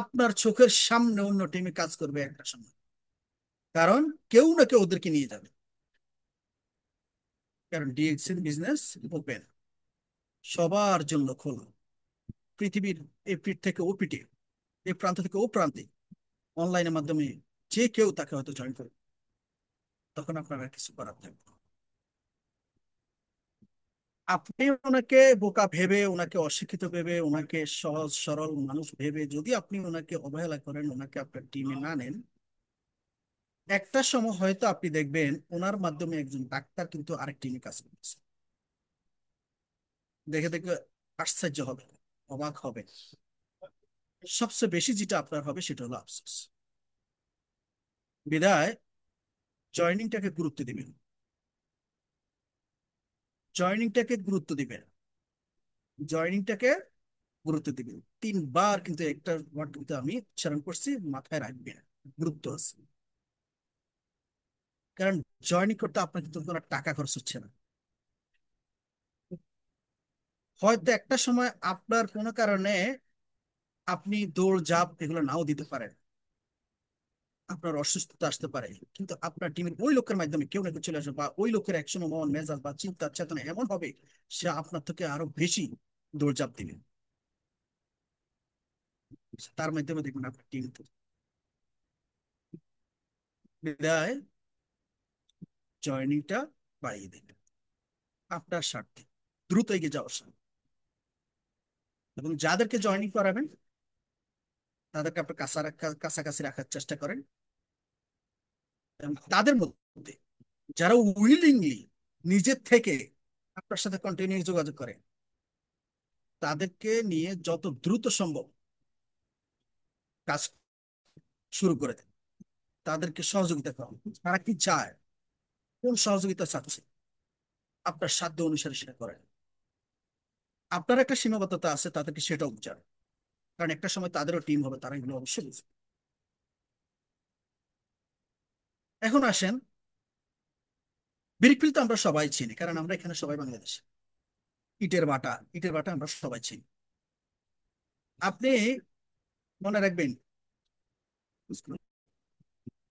আপনার চোখের সামনে অন্য টিমে কাজ করবে একটা সময়, কারণ কেউ না কেউ ওদেরকে নিয়ে যাবে। কারণ ডিএক্সএন বিজনেস ওপেন, সবার জন্য খোলা, পৃথিবীর এই পিঠ থেকে ও পিঠে, এই প্রান্ত থেকে ও প্রান্তে, অনলাইনের মাধ্যমে যে কেউ তাকে হয়তো জয়েন করবে। তখন আপনার আর কিছু করার থাকবে না। আপনি ওনাকে বোকা ভেবে, ওনাকে অশিক্ষিত ভেবে, ওনাকে সহজ সরল মানুষ ভেবে যদি আপনি ওনাকে অবহেলা করেন, ওনাকে আপনার টিমে না নেন, একটা সময় হয়তো আপনি দেখবেন ওনার মাধ্যমে একজন ডাক্তার কিন্তু আরেক টিমে কাজ করতেছে। দেখে দেখে আশ্চর্য হবে, অবাক হবে। সবচেয়ে বেশি যেটা আপনার হবে সেটা হলো আফসোস। বিদায় জয়নিংটাকে গুরুত্ব দিবেন, জয়নিংটাকে গুরুত্ব দিবেন, জয়নিংটাকে গুরুত্ব দিবেন। 3 বার কিন্তু একটা ওয়ার্ড কিন্তু আমি উচ্চারণ করছি, মাথায় রাখবেন, গুরুত্ব আছে। কারণ জয়নিং করতে আপনার কিন্তু কোনো টাকা খরচ হচ্ছে না। হয়তো একটা সময় আপনার কোনো কারণে আপনি দৌড় ঝাঁপ এগুলো নাও দিতে পারেন, আপনার অসুস্থতা আসতে পারে, কিন্তু আপনার টিমের ওই লোকের মাধ্যমে কেউ না কেউ চলে আসবে, বা ওই লোকের একসময় মন মেজাজ বা চিন্তা চেতনা এমন হবে, সে আপনার থেকে আরো বেশি দৌড়ঝাঁপ দিবে। তার মাধ্যমে দেখবেন আপনার টিম বিদায় জয়নিংটা বাড়িয়ে দেবে আপনার স্বার্থে, দ্রুত এগিয়ে যাওয়ার সাথে। এবং যাদেরকে জয়নিং করাবেন তাদেরকে আপনার কাছাকাছি রাখার চেষ্টা করেন, এবং তাদের মধ্যে যারা উইলিংলি নিজের থেকে আপনার সাথে কন্টিনিউ যোগাযোগ করে তাদেরকে নিয়ে যত দ্রুত সম্ভব কাজ শুরু করে দেন, তাদেরকে সহযোগিতা করুন। তারা কি চায়, কোন সহযোগিতা চাচ্ছে, আপনার সাধ্য অনুসারে সেটা করেন। আপনার একটা সীমাবদ্ধতা আছে, তাদেরকে সেটাও বুঝান, কারণ একটা সময় তাদেরও টিম হবে, তারা এগুলো অবশ্যই বুঝবে। এখন আসেন, ব্রিকফিল্ড তো আমরা সবাই চিনি, কারণ আমরা এখানে সবাই বাংলাদেশে। ইটের বাটা আমরা সবাই চিনি। আপনি মনে রাখবেন,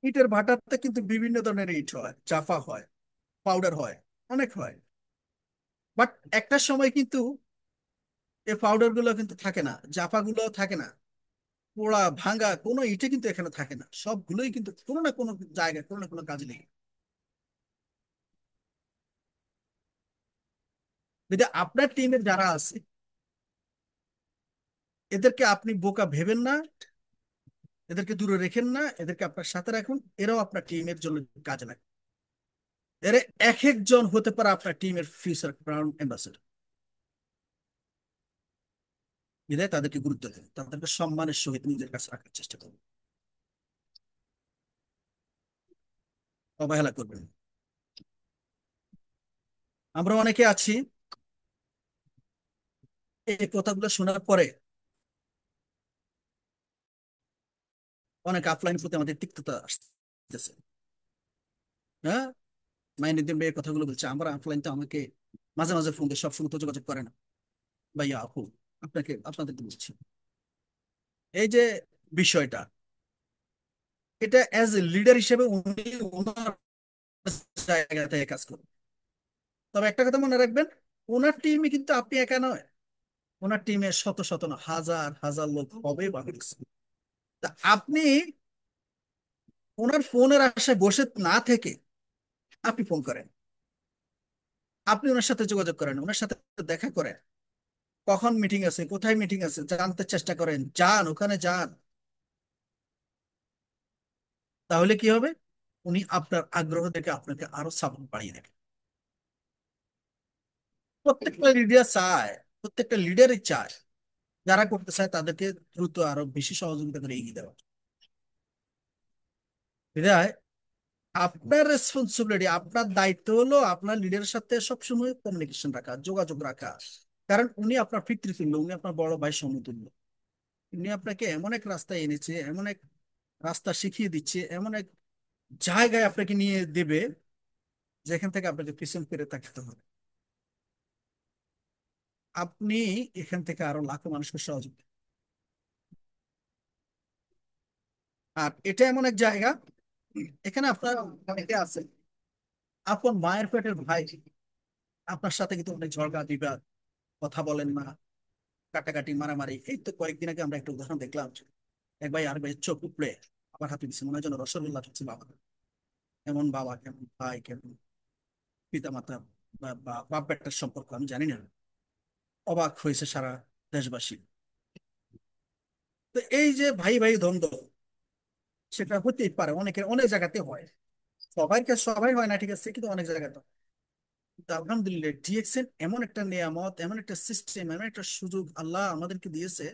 ইটের ভাটাতে কিন্তু বিভিন্ন ধরনের ইট হয়, চাফা হয়, পাউডার হয়, অনেক হয়। বাট একটা সময় কিন্তু এই পাউডার গুলো কিন্তু থাকে না, জাফা গুলো থাকে না, পোড়া ভাঙা কোনো ইটে কিন্তু এখানে থাকে না, সবগুলোই কিন্তু কোনো না কোনো জায়গায় কোনো না কোনো কাজে লেগে। যদি আপনার টিমের যারা আছে এদেরকে আপনি বোকা ভেবেন না, এদেরকে দূরে রেখেন না, এদেরকে আপনার সাথে রাখুন, এরাও আপনার টিমের জন্য কাজে লাগে। এরা এক একজন হতে পারে আপনার টিমের ফিউচার ব্রান্ড অ্যাম্বাসেডর। বিধায় তাদেরকে গুরুত্ব দেন, তাদেরকে সম্মানের সহিত নিজের কাছে রাখার চেষ্টা করুন, অবহেলা করবেন না। আমরা অনেকে আছি এই কথাগুলো শোনার পরে অনেক অফলাইন প্রতি আমাদের তিক্ততা আসতেছে। হ্যাঁ, মাইনুদ্দিন ভাই এই কথাগুলো বলছে, আমরা অফলাইন তো আমাকে মাঝে মাঝে ফোন দিয়ে, সবসময় তো যোগাযোগ করে না। ভাইয়া আপু, আপনাদেরকে বলছি, এই যে বিষয়টা, এটা অ্যাজ এ লিডার হিসেবে উনি ওনার জায়গা থেকে কাজ করবেন। তবে একটা কথা মনে রাখবেন, ওনার টিমে কিন্তু আপনি একা নয়, ওনার টিমে শত শত না হাজার হাজার লোক হবে বাংলাদেশে। তা আপনি ওনার ফোনের আশায় বসে না থেকে আপনি ফোন করেন, আপনি ওনার সাথে যোগাযোগ করেন, ওনার সাথে দেখা করেন, কখন মিটিং আছে, কোথায় মিটিং আছে জানতে চেষ্টা করেন, যান ওখানে যান। তাহলে কি হবে, উনি আপনার আগ্রহ দেখে আপনাকে আরো সাপোর্ট বাড়িয়ে দেবেন। প্রত্যেকটা লিডার চায়, প্রত্যেকটা লিডারই চায় যারা করতে চায় তাদেরকে দ্রুত আরো বেশি সহযোগিতা করে এগিয়ে দেওয়া। বিধায় আপনার রেসপন্সিবিলিটি, আপনার দায়িত্ব হলো আপনার লিডারের সাথে সবসময় কমিউনিকেশন রাখা, যোগাযোগ রাখা। কারণ উনি আপনার পিতৃতুল্য, উনি আপনার বড় ভাই সমতুল্য। উনি আপনাকে এমন এক রাস্তায় এনেছে, এমন এক রাস্তা শিখিয়ে দিচ্ছে, এমন এক জায়গায় আপনাকে নিয়ে দেবে যেখান থেকে আপনাকে পিছন ফিরে তাকাতে হবে। আপনি এখান থেকে আরো লাখো মানুষকে সহযোগিতা। আর এটা এমন এক জায়গা, এখানে আপনার অনেকে আছে আপন মায়ের পেটের ভাই, আপনার সাথে কিন্তু অনেক ঝগড়া বিবাদ, কথা বলেন না, কাটাকাটি মারামারি। এই তো কয়েকদিন আগে আমরা একটা উদাহরণ দেখলাম, এক ভাই আর ভাই চোখ উপড়ে আবার হাতে দিচ্ছে, মনে হয় যেন রসগোল্লা হচ্ছে বাবা। এমন বাবা কেমন ভাই কেমন পিতা মাতা বা বাপ বেটার সম্পর্ক আমি জানি না। অবাক হয়েছে সারা দেশবাসী। তো এই যে ভাই ভাই দ্বন্দ্ব, সেটা হতেই পারে, অনেকের অনেক জায়গাতে হয়, সবাই সবাই হয় না ঠিক আছে, কিন্তু অনেক জায়গাতে হয়। তো আলহামদুলিল্লাহ ডিএক্সএন এমন একটা নিয়ামত, এমন একটা সিস্টেম, এমন একটা সুযোগ আল্লাহ আমাদেরকে দিয়েছে।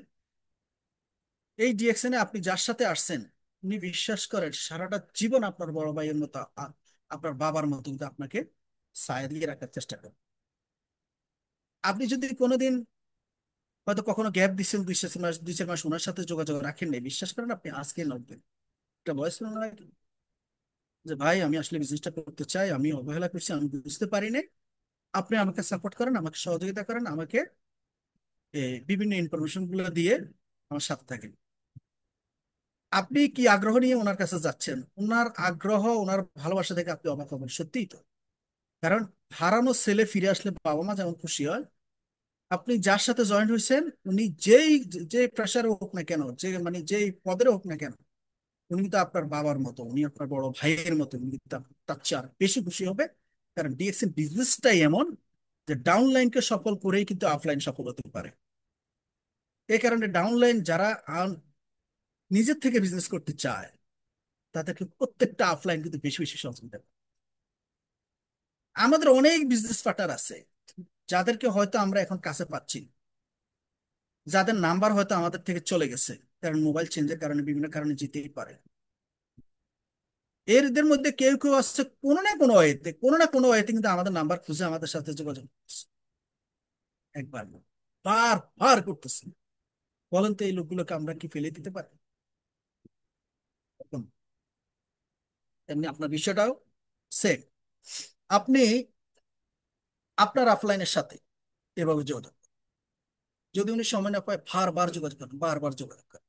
এই ডিএক্সএন এ আপনি যার সাথে আসছেন, উনি বিশ্বাস করেন সারাটা জীবন আপনার বড় ভাইয়ের মতো, আপনার বাবার মতো কিন্তু আপনাকে ছায়া দিয়ে রাখার চেষ্টা করেন। আপনি যদি কোনোদিন হয়তো কখনো গ্যাপ দিচ্ছেন, 2 মাস 2-4 মাস ওনার সাথে যোগাযোগ রাখেন নাই, বিশ্বাস করেন আপনি আজকে নড়বেন। একটা বয়স হলো না যে ভাই আমি আসলে বিজনেসটা করতে চাই, আমি অবহেলা করছি, আমি বুঝতে পারি নাই, আপনি আমাকে সাপোর্ট করেন, আমাকে সহযোগিতা করেন, আমাকে বিভিন্ন ইনফরমেশন গুলো দিয়ে আমার সাথে থাকেন। আপনি কি আগ্রহ নিয়ে ওনার কাছে যাচ্ছেন, ওনার আগ্রহ ওনার ভালোবাসা থেকে আপনি অবাক হবেন, সত্যিই তো। কারণ হারানো ছেলে ফিরে আসলে বাবা মা যেমন খুশি হয়, আপনি যার সাথে জয়েন্ট হয়েছেন উনি যে প্রেশারে হোক না কেন, যে মানে যেই পদের হোক না কেন, উনি কিন্তু আপনার বাবার মতো, উনি আপনার বড় ভাইয়ের মতো, উনি কিন্তু তার চেয়ে আর বেশি খুশি হবে। কারণ ডিএক্সএন বিজনেসটাই এমন যে ডাউনলাইনকে সফল করেই কিন্তু অফলাইন সফল হতে পারে। এই কারণে ডাউনলাইন যারা নিজের থেকে বিজনেস করতে চায় তাদেরকে প্রত্যেকটা অফলাইন কিন্তু বেশি বেশি সহযোগিতা করে। আমাদের অনেক বিজনেস পার্টনার আছে যাদেরকে হয়তো আমরা এখন কাছে পাচ্ছি না, যাদের নাম্বার হয়তো আমাদের থেকে চলে গেছে, কারণ মোবাইল চেঞ্জের কারণে বিভিন্ন কারণে যেতেই পারে। এদের মধ্যে কেউ কেউ আসছে কোনো না কোনো ওয়েতে কিন্তু আমাদের নাম্বার খুঁজে আমাদের সাথে যোগাযোগ করছে। একবার না, বার করতেছে। বলেন তো এই লোকগুলোকে আমরা কি ফেলে দিতে পারি? এরকম। এমনি আপনার বিষয়টাও সেম। আপনি আপনার অফলাইনের সাথে এভাবে যোগাযোগ করেন। যদি উনি সময় না পায় বারবার যোগাযোগ করেন, বারবার যোগাযোগ করেন।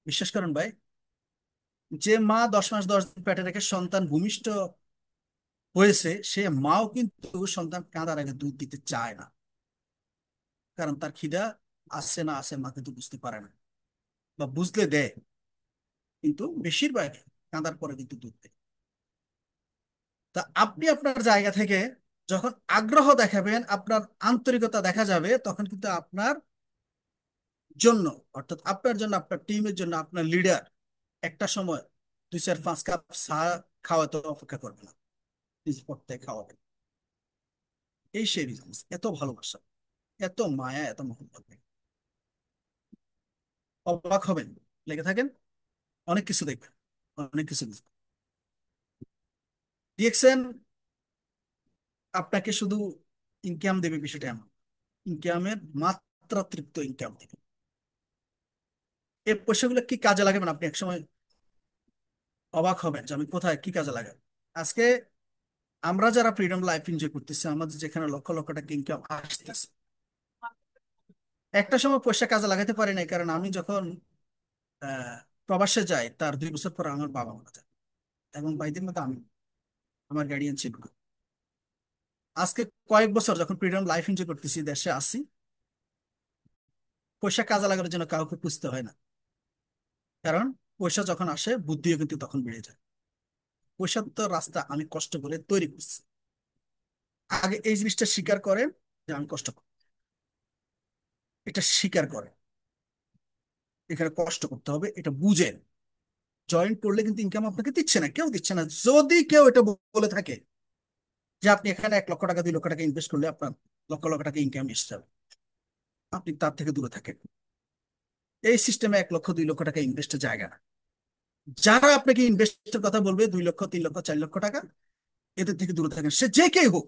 বিশ্বাস করেন ভাই, যে মা 10 মাস 10 দিন পেটে রেখে সন্তান ভূমিষ্ঠ হয়েছে, সে মাও কিন্তু সন্তান কাঁদার আগে দুধ দিতে চায় না। কারণ তার খিদা আসছে না আসে মা কিন্তু বুঝতে পারে না, বা বুঝলে দেয়, কিন্তু বেশিরভাগ কাঁদার পরে কিন্তু দুধ দেয়। তা আপনি আপনার জায়গা থেকে যখন আগ্রহ দেখাবেন, আপনার আন্তরিকতা দেখা যাবে, তখন কিন্তু আপনার জন্য, অর্থাৎ আপনার জন্য, আপনার টিমের জন্য, আপনার লিডার একটা সময় 2 4 5 কাপ চা খাওয়াতে অপেক্ষা করবে না, নিজের পর থেকে খাওয়াবে। এই সেই বিজনেস, এত ভালোবাসা, এত মায়া, এত মহব্বত। অবাক হবেন, লেগে থাকেন, অনেক কিছু দেখবেন, অনেক কিছু বুঝবেন। ডিএক্সএন আপনাকে শুধু ইনকাম দেবে বিষয়টা এমন, ইনকামের মাত্রাতিরিক্ত ইনকাম দেবে। এই পয়সাগুলো কি কাজে লাগাবেন আপনি একসময় অবাক হবেন যে আমি কোথায় কি কাজে লাগাবো। আজকে আমরা যারা ফ্রিডম লাইফ এনজয় করতেছি, আমাদের যেখানে লক্ষ লক্ষ টাকা ইনকাম আসতেছে, একটা সময় পয়সা কাজে লাগাতে পারি নাই, কারণ আমি যখন আহ প্রবাসে যাই তার 2 বছর পর আমার বাবা মারা যায়, এবং বাইদের মতো আমি, আমার গার্ডিয়ান ছিল না। আজকে কয়েক বছর যখন ফ্রিডম লাইফ এনজয় করতেছি, দেশে আসি, পয়সা কাজে লাগানোর জন্য কাউকে খুঁজতে হয় না। কারণ পয়সা যখন আসে বুদ্ধিও কিন্তু তখন বেড়ে যায়। পয়সার তো রাস্তা আমি কষ্ট করে তৈরি করছি। আগে এই জিনিসটা স্বীকার করেন যে আমি কষ্ট করি, এটা স্বীকার করেন, এখানে কষ্ট করতে হবে, এটা বুঝেন। জয়েন করলে কিন্তু ইনকাম আপনাকে দিচ্ছে না, কেউ দিচ্ছে না। যদি কেউ এটা বলে থাকে যে আপনি এখানে 1 লক্ষ টাকা 2 লক্ষ টাকা ইনভেস্ট করলে আপনার লক্ষ লক্ষ টাকা ইনকাম এসে যাবে, আপনি তার থেকে দূরে থাকেন। এই সিস্টেমে 1 লক্ষ 2 লক্ষ টাকা ইনভেস্টের জায়গা না। যারা আপনাকে ইনভেস্টের কথা বলবে 2 লক্ষ 3 লক্ষ 4 লক্ষ টাকা, এদের থেকে দূরে থাকেন, সে যে কেই হোক।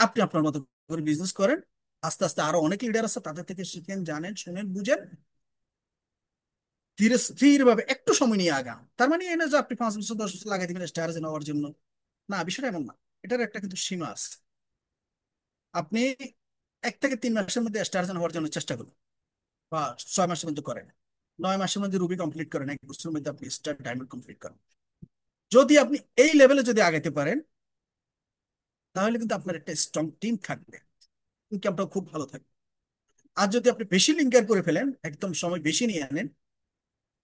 আপনি আপনার মতো করে বিজনেস করেন। আস্তে আস্তে আরো অনেক লিডার আছে, তাদের থেকে শিখেন, জানেন, শুনেন, বুঝেন, ধীরে স্থির ভাবে একটু সময় নিয়ে আগান। তার মানে এই না যে আপনি 5 বছর 10 বছর লাগাই দিবেন স্টার নেওয়ার জন্য, না, বিষয়টা এমন না। এটার একটা কিন্তু সীমা আছে। আপনি 1 থেকে 3 মাসের মধ্যে স্টার হওয়ার জন্য চেষ্টা করুন, বা 6 মাসের মধ্যে করেন, 9 মাসের মধ্যে রুবি কমপ্লিট করেন, 1 বছরের মধ্যে আপনি স্টার ডায়মন্ড কমপ্লিট করেন। যদি আপনি এই লেভেলে যদি আগাইতে পারেন, তাহলে কিন্তু আপনার একটা স্ট্রং টিম থাকবে, ইনকামটাও খুব ভালো থাকবে। আর যদি আপনি বেশি লিঙ্কার করে ফেলেন, একদম সময় বেশি নিয়ে আনেন,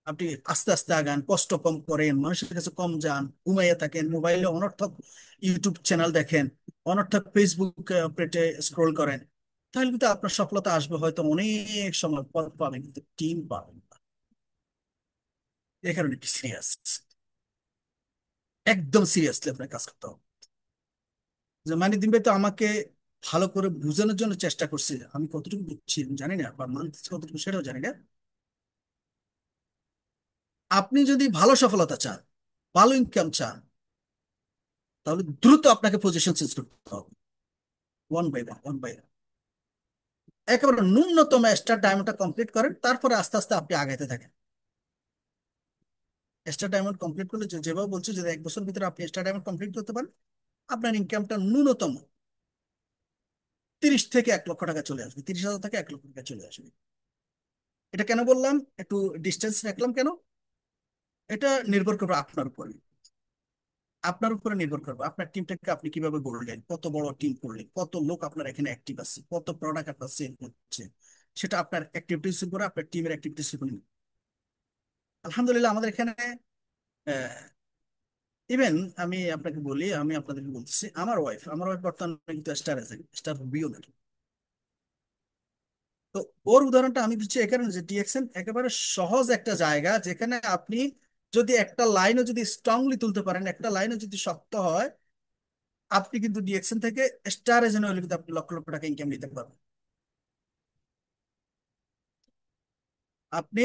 আপনি আস্তে আস্তে আগান, কষ্ট কম করেন, মানুষের কাছে কম যান, ঘুমাইয়া থাকেন, মোবাইলে অনর্থক ইউটিউব চ্যানেল দেখেন, অনর্থক ফেসবুক পেটে স্ক্রোল করেন, তাহলে কিন্তু আপনার সফলতা আসবে হয়তো অনেক সময় পর, পাবেন কিন্তু টিম পাবেন না। এই কারণে একটু সিরিয়াস, একদম সিরিয়াসলি আপনার কাজ করতে হবে। যে মানে দিন ভাই তো আমাকে ভালো করে বোঝানোর জন্য চেষ্টা করছে, আমি কতটুকু বুঝছি আমি জানি না, বা মানতেছি কতটুকু সেটাও জানি না। আপনি যদি ভালো সফলতা চান, ভালো ইনকাম চান, তাহলে দ্রুত আপনাকে পজিশন চেঞ্জ করতে হবে, one by one, one by one. একেবারে ন্যূনতম স্টার ডায়মন্ডটা কমপ্লিট করেন, তারপরে আস্তে আস্তে আপনি আগাইতে থাকেন। স্টার ডায়মন্ড কমপ্লিট করলে যেভাবে বলছি, যদি 1 বছর ভিতরে আপনি স্টার ডায়মন্ড কমপ্লিট করতে পারেন, আপনার ইনকামটা ন্যূনতম 30 থেকে 1 লক্ষ টাকা চলে আসবে, 30,000 থেকে 1 লক্ষ টাকা চলে আসবে। এটা কেন বললাম, একটু ডিস্টেন্স রাখলাম কেন? এটা নির্ভর করবে আপনার উপরে। আপনার উপরে নির্ভর করবে আপনার টিমটাকে আপনি কিভাবে গড়লেন, কত বড় টিম করলেন, কত লোক আপনার এখানে অ্যাক্টিভ আছে, কত প্রোডাক্ট আপনার সেল করছে। সেটা আপনার অ্যাক্টিভিটিস উপরে, আপনার টিমের অ্যাক্টিভিটিস উপরে। আলহামদুলিল্লাহ আমাদের এখানে ইভেন আমি আপনাকে বলি, আমি আপনাদেরকে বলতেছি, আমার ওয়াইফ বর্তমানে কিন্তু স্টার এজেন্ট, স্টার বিও নাকি। তো ওর উদাহরণটা আমি দিচ্ছি এখানে, যে ডিএক্সএন একেবারে সহজ একটা জায়গা, যেখানে আপনি যদি একটা লাইনও যদি স্ট্রংলি তুলতে পারেন, একটা লাইনও যদি শক্ত হয়, আপনি কিন্তু ডিএক্সএন থেকে স্টার এজেন্ট হলে কিন্তু আপনি লক্ষ লক্ষ টাকা ইনকাম নিতে পারবেন। আপনি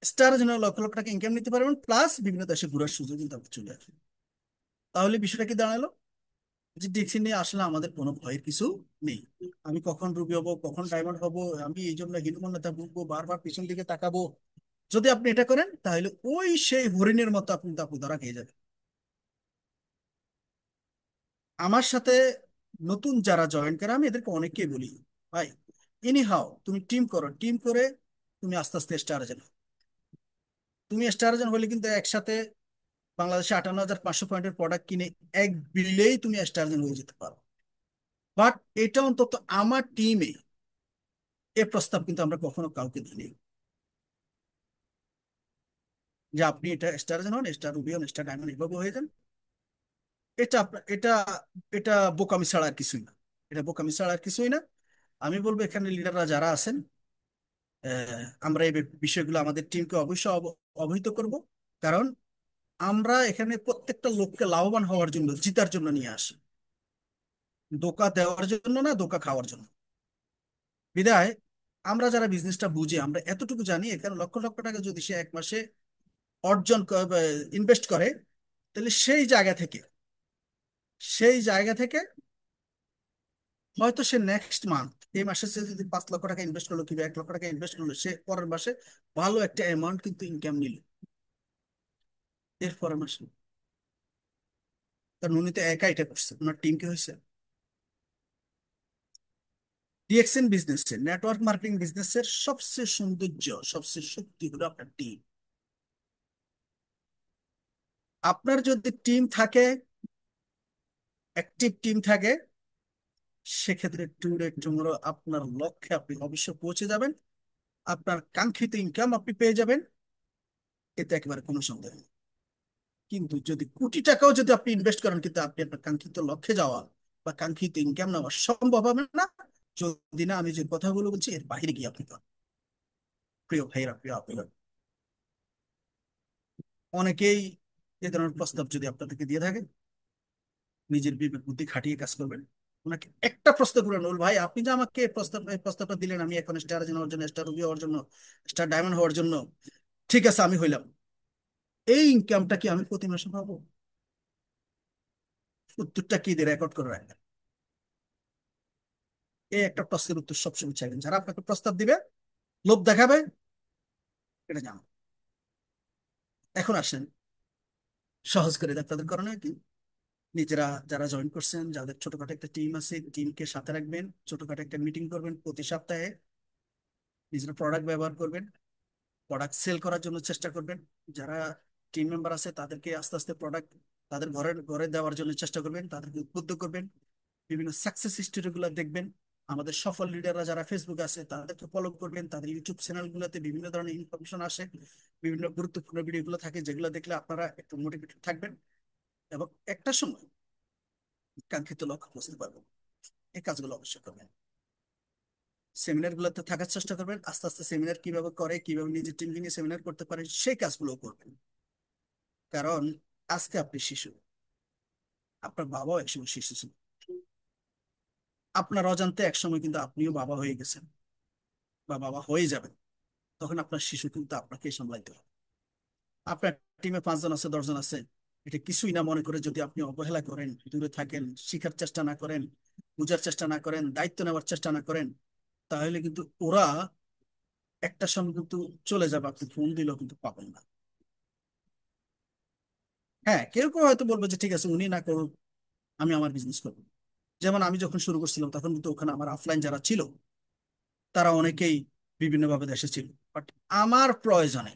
স্টার এজেন্ট হলে লক্ষ লক্ষ টাকা ইনকাম নিতে পারবেন, প্লাস বিভিন্ন দেশে ঘোরার সুযোগ কিন্তু আপনি চলে আসবে। তাহলে বিষয়টা কি দাঁড়ালো, যে ডিএক্সএন নিয়ে আসলে আমাদের কোনো ভয়ের কিছু নেই। আমি কখন রুবি হবো, কখন ডায়মন্ড হবো, আমি এই জন্য হীনমন্যতা ভুগবো, বারবার পিছন দিকে তাকাবো। যদি আপনি এটা করেন তাহলে ওই সেই হরিণের মতো আপনি তাপু ধরা খেয়ে যাবেন। আমার সাথে নতুন যারা জয়েন করে, আমি এদেরকে অনেককেই বলি, ভাই এনি হাও তুমি টিম করো, টিম করে তুমি আস্তে আস্তে স্টার এজেন্ট। তুমি স্টার এজেন্ট হলে কিন্তু একসাথে বাংলাদেশে 58,500 পয়েন্টের প্রোডাক্ট কিনে এক বিলেই তুমি স্টার এজেন্ট হয়ে যেতে পারো। বাট এটা অন্তত আমার টিমে এ প্রস্তাব কিন্তু আমরা কখনো কাউকে দিইনি, যে আপনি এটা স্টার এজেন্ট হন, স্টার রুবি হন, স্টার ডায়মন্ড এভাবে হয়ে যান। এটা এটা এটা বোকামি ছাড়া আর কিছুই না। এটা বোকামি ছাড়া আর কিছুই না। আমি বলবো এখানে লিডাররা যারা আছেন, আমরা এই বিষয়গুলো আমাদের টিমকে অবশ্যই অবহিত করব। কারণ আমরা এখানে প্রত্যেকটা লোককে লাভবান হওয়ার জন্য, জিতার জন্য নিয়ে আসি, ধোঁকা দেওয়ার জন্য না, ধোঁকা খাওয়ার জন্য। বিদায় আমরা যারা বিজনেসটা বুঝি, আমরা এতটুকু জানি, এখানে লক্ষ লক্ষ টাকা যদি সে 1 মাসে অর্জন ইনভেস্ট করে, তাহলে সেই জায়গা থেকে হয়তো সে নেক্সট মান্থ, এই মাসে সে যদি 5 লক্ষ টাকা ইনভেস্ট করলো কিংবা 1 লক্ষ টাকা ইনভেস্ট করলো, সে পরের মাসে ভালো একটা অ্যামাউন্ট কিন্তু ইনকাম নিল এর পরের মাসে। কারণ উনি তো একা এটা করছে, ওনার টিম কি হয়েছে। ডিএক্সএন বিজনেসের, নেটওয়ার্ক মার্কেটিং বিজনেসের সবচেয়ে সৌন্দর্য, সবচেয়ে শক্তি হলো আপনার টিম। আপনার যদি টিম থাকে, অ্যাক্টিভ টিম থাকে, সেক্ষেত্রে টুডে টুমোরো আপনার লক্ষ্যে আপনি অবশ্যই পৌঁছে যাবেন, আপনার কাঙ্ক্ষিত ইনকাম আপনি পেয়ে যাবেন, এতে একেবারে কোনো সন্দেহ নেই। কিন্তু যদি কোটি টাকাও যদি আপনি ইনভেস্ট করেন, কিন্তু আপনি আপনার কাঙ্ক্ষিত লক্ষ্যে যাওয়া বা কাঙ্ক্ষিত ইনকাম নেওয়া সম্ভব হবে না, যদি না আমি যে কথাগুলো বলছি এর বাইরে গিয়ে আপনি করেন। প্রিয় ভাইরা, প্রিয় আপুরা, অনেকেই এ ধরনের প্রস্তাব যদি আপনাদেরকে দিয়ে থাকে, নিজের বিবেক বুদ্ধি খাটিয়ে কাজ করবেন। ওনাকে একটা প্রশ্ন করে বলুন, ভাই আপনি যে আমাকে এই প্রস্তাবটা দিলেন, আমি এখন স্টার হওয়ার জন্য, স্টার রুবি হওয়ার জন্য, স্টার ডায়মন্ড হওয়ার জন্য, ঠিক আছে আমি হইলাম, এই ইনকামটা কি আমি প্রতি মাসে পাবো? উত্তরটা কি দিয়ে রেকর্ড করে রাখবেন। এই একটা প্রশ্নের উত্তর সবসময় চাইবেন। যারা আপনাকে প্রস্তাব দিবে, লোভ দেখাবে, এটা জানো। এখন আসেন, সহজ করে দেয় আপনাদের কারণে কি, নিজেরা যারা জয়েন করছেন, যাদের ছোটখাটো একটা টিম আছে, টিমকে সাথে রাখবেন, ছোটখাটো একটা মিটিং করবেন প্রতি সপ্তাহে, নিজেরা প্রোডাক্ট ব্যবহার করবেন, প্রোডাক্ট সেল করার জন্য চেষ্টা করবেন। যারা টিম মেম্বার আছে তাদেরকে আস্তে আস্তে প্রোডাক্ট তাদের ঘরে ঘরে দেওয়ার জন্য চেষ্টা করবেন, তাদেরকে উদ্বুদ্ধ করবেন। বিভিন্ন সাকসেস স্টোরি গুলো দেখবেন। আমাদের সফল লিডাররা যারা ফেসবুক আছে তাদেরকে ফলো করবেন, তাদের ইউটিউব চ্যানেল গুলোতে বিভিন্ন ধরনের ইনফরমেশন আসে, বিভিন্ন গুরুত্বপূর্ণ ভিডিও গুলো থাকে, যেগুলো দেখলে আপনারা একটু মোটিভেটেড থাকবেন এবং একটা সময় কাঙ্ক্ষিত লক্ষ্য পৌঁছতে পারবেন। এই কাজগুলো অবশ্যই করবেন। সেমিনার গুলোতে থাকার চেষ্টা করবেন, আস্তে আস্তে সেমিনার কিভাবে করে, কিভাবে নিজের টিমকে নিয়ে সেমিনার করতে পারেন, সেই কাজগুলো করবেন। কারণ আজকে আপনি শিশু, আপনার বাবাও একসময় শিশু ছিল, আপনার অজান্তে একসময় কিন্তু আপনিও বাবা হয়ে গেছেন বা বাবা হয়ে যাবেন। তখন আপনার শিশু কিন্তু আপনাকে সামলাইতে হবে। আপনার টিমে 5 জন আছে, 10 জন আছে, এটা কিছুই না মনে করে যদি আপনি অবহেলা করেন, দূরে থাকেন, শিখার চেষ্টা না করেন, বোঝার চেষ্টা না করেন, দায়িত্ব নেওয়ার চেষ্টা না করেন, তাহলে কিন্তু ওরা একটা সময় কিন্তু চলে যাবে, আপনি ফোন দিলেও কিন্তু পাবেন না। হ্যাঁ, কেউ কেউ হয়তো বলবে যে ঠিক আছে উনি না করুক, আমি আমার বিজনেস করবো। যেমন আমি যখন শুরু করছিলাম তখন কিন্তু ওখানে আমার অফলাইন যারা ছিল তারা অনেকেই বিভিন্নভাবে দেশে ছিল, বাট আমার প্রয়োজনে,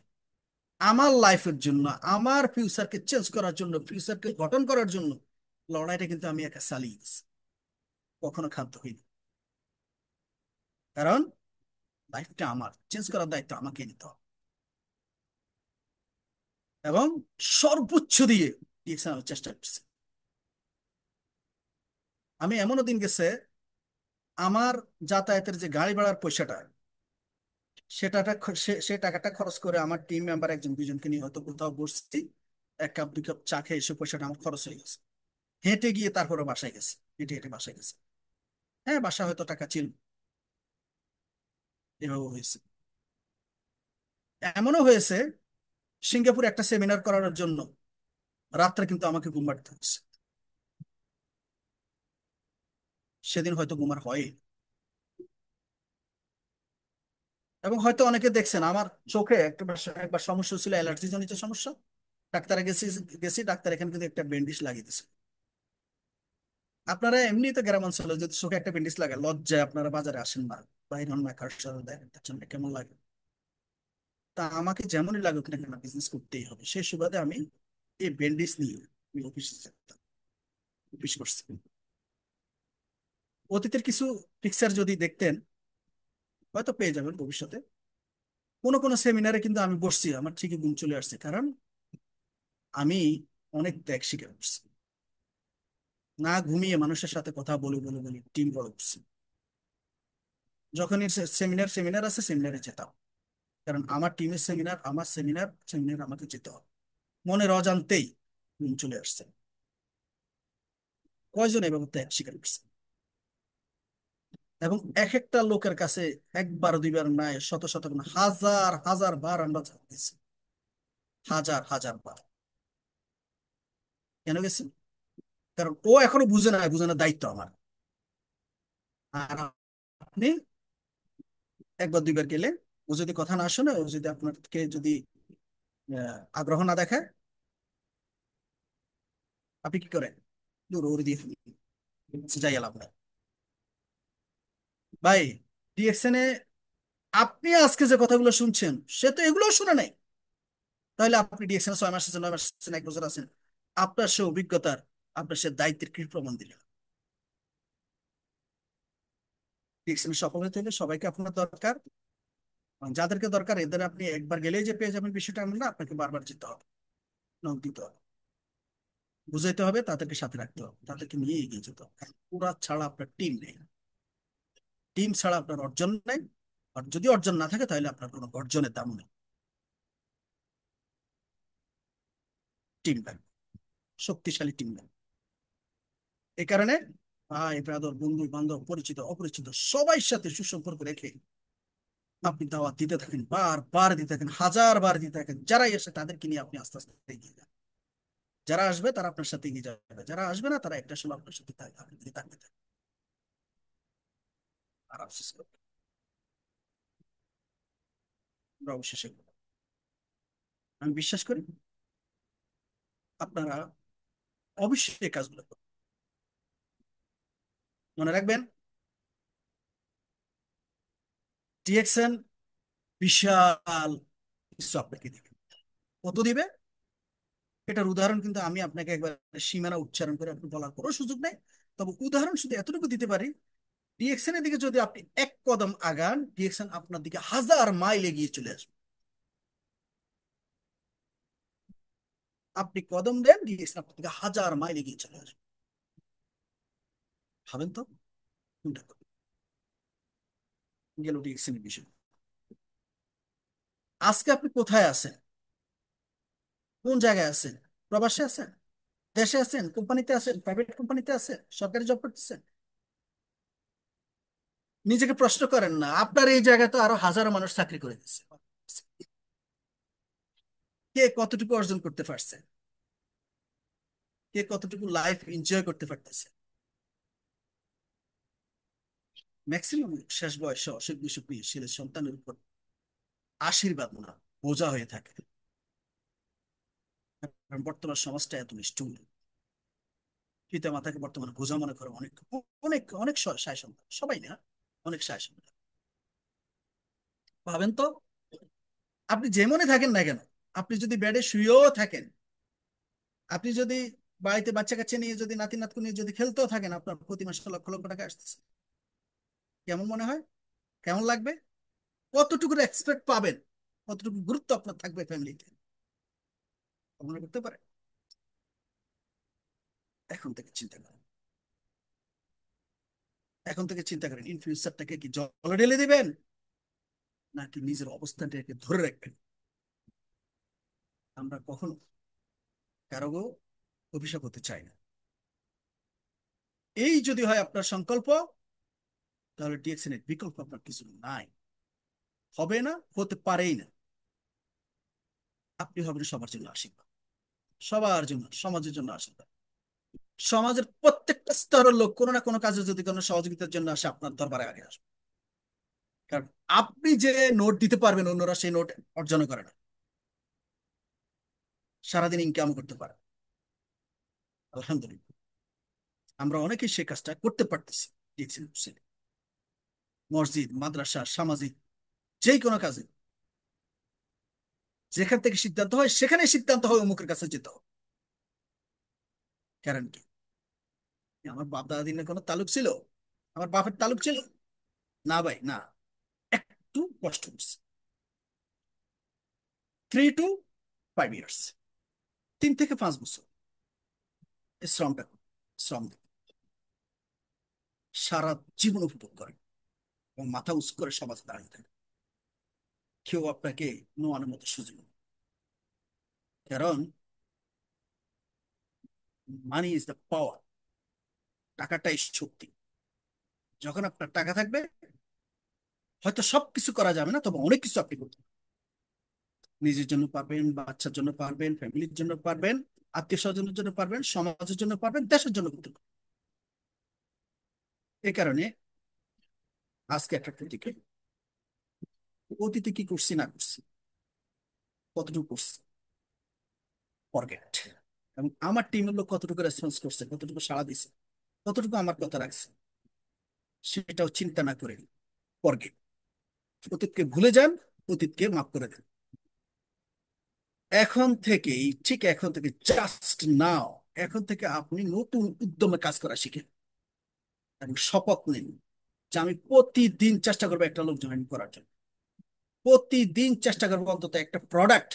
আমার লাইফের জন্য, আমার ফিউচারকে চেঞ্জ করার জন্য, ফিউচারকে গঠন করার জন্য লড়াইটা কিন্তু আমি একা চালিয়ে গেছি, কখনো ক্ষান্ত হইনি। কারণ লাইফটা আমার চেঞ্জ করার দায়িত্ব আমাকে নিতে হবে, এবং সর্বোচ্চ দিয়ে দিয়েছে আমি চেষ্টা করছি। আমি এমনও দিন গেছে আমার যাতায়াতের যে গাড়ি ভাড়ার পয়সাটা, সে টাকাটা খরচ করে আমার টিম মেম্বার একজন দুজনকে নিয়ে হয়তো কোথাও বসছি, 1 কাপ 2 কাপ চা খেয়ে এসে পয়সাটা আমার খরচ হয়ে গেছে। হেঁটে গিয়ে তারপরে বাসায় গেছে, হেঁটে হেঁটে বাসায় গেছে। হ্যাঁ, বাসা হয়তো টাকা ছিল, এভাবে হয়েছে। এমনও হয়েছে সিঙ্গাপুরে একটা সেমিনার করার জন্য রাত্রে কিন্তু আমাকে ঘুম পাড়তে হয়েছে। সেদিন হয়তো ঘুমার হয়, এবং হয়তো অনেকে দেখছেন আমার চোখে একবার সমস্যা ছিল, অ্যালার্জি জনিত সমস্যা। ডাক্তারে গেছি গেছি ডাক্তার এখানে কিন্তু একটা ব্যান্ডেজ লাগিয়ে দিয়েছে। আপনারা এমনি তো গ্রাম অঞ্চলে যদি চোখে একটা ব্যান্ডেজ লাগে, লজ্জায় আপনারা বাজারে আসেন না, বাইরে হন না, কারোর সাথে দেখেন কেমন লাগে। তা আমাকে যেমনই লাগুক না কেন বিজনেস করতেই হবে, সেই সুবাদে আমি এই ব্যান্ডেজ নিয়ে আমি অফিসে যেতাম, অফিস করছি। অতীতের কিছু পিকচার যদি দেখতেন হয়তো পেয়ে যাবেন ভবিষ্যতে। কোনো কোনো সেমিনারে কিন্তু আমি বসছি, আমার ঠিকই ঘুম চলে আসছে, কারণ আমি অনেক ত্যাগ স্বীকার করছি। না ঘুমিয়ে মানুষের সাথে কথা বলে বলে বলে টিম বড় করছি। যখনই সেমিনার সেমিনার আছে সেমিনারে যেতাম, কারণ আমার টিমের সেমিনার, আমার সেমিনার সেমিনার আমাকে যেতে হবে। মনের অজান্তেই ঘুম চলে আসছে। কয়জন এভাবে ত্যাগ স্বীকার করছে? এবং এক একটা লোকের কাছে একবার দুইবার নয়, শত শত না, হাজার হাজার বার আমরা গেছি, হাজার হাজার বার। কেন গেছি? কারণ ও এখনো বুঝে না, বুঝে না দায়িত্ব আমার। আর আপনি একবার দুইবার গেলে ও যদি কথা না শোনে, ও যদি আপনাকে যদি আগ্রহ না দেখায়, আপনি কি করেন? দূর ওর দিয়ে যাই এলাম না। ভাই, ডিএকশন এ আপনি আজকে যে কথাগুলো শুনছেন সে তো এগুলো শুনে নাই। তাহলে আপনি ডিএকশন 6 মাস আছেন, 9 মাস আছেন, 1 বছর আছেন, আপনার সে অভিজ্ঞতার, আপনার সে দায়িত্বের কি প্রমাণ দিলেন? ডিএকশন সফল হতে হলে সবাইকে আপনার দরকার, যাদেরকে দরকার এদের আপনি একবার গেলেই যে পেয়ে যাবেন বিষয়টা এমন না, আপনাকে বারবার যেতে হবে, নক দিতে হবে, বুঝাইতে হবে, তাদেরকে সাথে রাখতে হবে, তাদেরকে নিয়ে এগিয়ে যেতে হবে। পুরা ছাড়া আপনার টিম নেই, টিম ছাড়া আপনার অর্জন নেই। আর যদি অর্জন না থাকে তাহলে আপনার কোনো অর্জনের দাম নেই। টিম লাগবে, শক্তিশালী টিম লাগবে। এই কারণে ভাই ব্রাদার, বন্ধু বান্ধব, পরিচিত অপরিচিত সবাই সাথে সুসম্পর্ক রেখে আপনি দাওয়াত দিতে থাকেন, বারবার দিতে থাকেন, হাজার বার দিতে থাকেন। যারাই আসে তাদেরকে নিয়ে আপনি আস্তে আস্তে এগিয়ে যান। যারা আসবে তারা আপনার সাথে এগিয়ে যাবে, যারা আসবে না তারা একটা সময় আপনার সাথে আপনি যদি থাকতে থাকেন আর আফসোস করবেন। আমরা অবশেষে আমি বিশ্বাস করি আপনারা অবশ্যই এই কাজগুলো করবেন। মনে রাখবেন, ডিএক্সএন বিশাল কিছু আপনাকে দিবে। কত দিবে এটার উদাহরণ কিন্তু আমি আপনাকে একবার সীমানা উচ্চারণ করে আপনি বলার কোনো সুযোগ নেই। তবে উদাহরণ শুধু এতটুকু দিতে পারি, ডিএক্সএন এর দিকে যদি আপনি 1 কদম আগান, ডিএক্সএন আপনার দিকে হাজার মাইল এগিয়ে চলে আসবে। আপনি কদম দেন, ডিএক্সএন আপনার দিকে হাজার মাইল এগিয়ে চলে আসবে। ভাবেন তো কোনটা করবেন? গেল ডিএক্সএন এর বিষয়। আজকে আপনি কোথায় আছেন? কোন জায়গায় আছেন? প্রবাসে আছেন, দেশে আছেন, কোম্পানিতে আছেন, প্রাইভেট কোম্পানিতে আছেন, সরকারি জব করতেছেন? নিজেকে প্রশ্ন করেন না, আপনার এই জায়গায় তো আরো হাজারো মানুষ চাকরি করে গেছে। কে কতটুকু অর্জন করতে পারছে, কে কতটুকু লাইফ এনজয় করতে পারতেছে? ম্যাক্সিমাম শেষ বয়সে অসুখ বিসুখ নিয়ে ছেলে সন্তানের উপর আশীর্বাদ না বোঝা হয়ে থাকে। কারণ বর্তমান সমাজটা এত নিষ্ঠুর। পিতা মাতাকে বর্তমানে বোঝা মনে করে অনেক অনেক অনেক সায় সন্তান, সবাই না, অনেক সায় সন্তান। ভাবেন তো, আপনি যেমনই থাকেন না কেন, আপনি যদি বেডে শুয়েও থাকেন, আপনি যদি বাড়িতে বাচ্চা কাচ্চা নিয়ে যদি নাতি নাতকু নিয়ে যদি খেলতেও থাকেন, আপনার প্রতি মাসে লক্ষ লক্ষ টাকা আসতেছে। কেমন মনে হয়? কেমন লাগবে? কতটুকু এক্সপেক্ট পাবেন? কতটুকু গুরুত্ব আপনার থাকবে ফ্যামিলিতে? মনে করতে পারে? এখন থেকে চিন্তা করেন, এখন থেকে চিন্তা করেন ইন ফিউচারটাকে কি জলে ঢেলে দিবেন, নাকি নিজের অবস্থানটাকে ধরে রাখবেন? আমরা কখনো কারো অভিশাপ হতে চাই না। এই যদি হয় আপনার সংকল্প, তাহলে ডিএক্সএন এর বিকল্প আপনার কিছু নাই, হবে না, হতে পারেই না। আপনি হবেন সবার জন্য আশীর্বাদ, সবার জন্য, সমাজের জন্য আশীর্বাদ। সমাজের প্রত্যেকটা স্তরের লোক কোনো না কোনো কাজে যদি কোনো সহযোগিতার জন্য আসে, আপনার দরবারে আগে আসবে। কারণ আপনি যে নোট দিতে পারবেন, অন্যরা সেই নোট অর্জন করে না, সারাদিন ইনকাম করতে পারে। আলহামদুলিল্লাহ, আমরা অনেকেই সেই কাজটা করতে পারতেছি। মসজিদ, মাদ্রাসা, সামাজিক যে কোনো কাজে যেখান থেকে সিদ্ধান্ত হয়, সেখানে সিদ্ধান্ত হয় অমুকের কাছে যেতে হবে। কারণ কি, আমার বাপ দাদা দিনের কোনো তালুক ছিল? আমার বাপের তালুক ছিল? না ভাই, না। একটু কষ্ট করছে, 3 to 5 years, 3 থেকে 5 বছর শ্রমটা, শ্রম দিয়ে সারা জীবন উপভোগ করে এবং মাথা উঁচু করে সমাজে দাঁড়িয়ে থাকে। কেউ আপনাকে নোয়ানোর মতো সুযোগ নেই। কারণ মানি ইজ দ্য পাওয়ার, টাকাটাই শক্তি। যখন আপনার টাকা থাকবে, হয়তো সবকিছু করা যাবে না, তবে অনেক কিছু আপনি করতে পারবেন। নিজের জন্য পারবেন, বাচ্চার জন্য পারবেন, ফ্যামিলির জন্য পারবেন, আত্মীয় স্বজনের জন্য পারবেন, সমাজের জন্য পারবেন, দেশের জন্য করতে পারবেন। এই কারণে আজকে একটা প্রতিক্রিয়া, অতীতে কি করছি না করছি, কতটুকু করছি, ফরগেট। এবং আমার টিমের লোক কতটুকু রেসপন্স করছে, কতটুকু সাড়া দিছে, কতটুকু আমার কথা রাখছে, সেটাও চিন্তা না করে ফরগেট। অতীতকে ভুলে যান, অতীতকে মাফ করে দেন। এখন থেকেই, ঠিক এখন থেকে, জাস্ট নাও, এখন থেকে আপনি নতুন উদ্যমে কাজ করা শিখেন এবং শপথ নিন যে আমি প্রতিদিন চেষ্টা করবো একটা লোক জয়েন করার জন্য, প্রতিদিন চেষ্টা করবো অন্তত একটা প্রোডাক্ট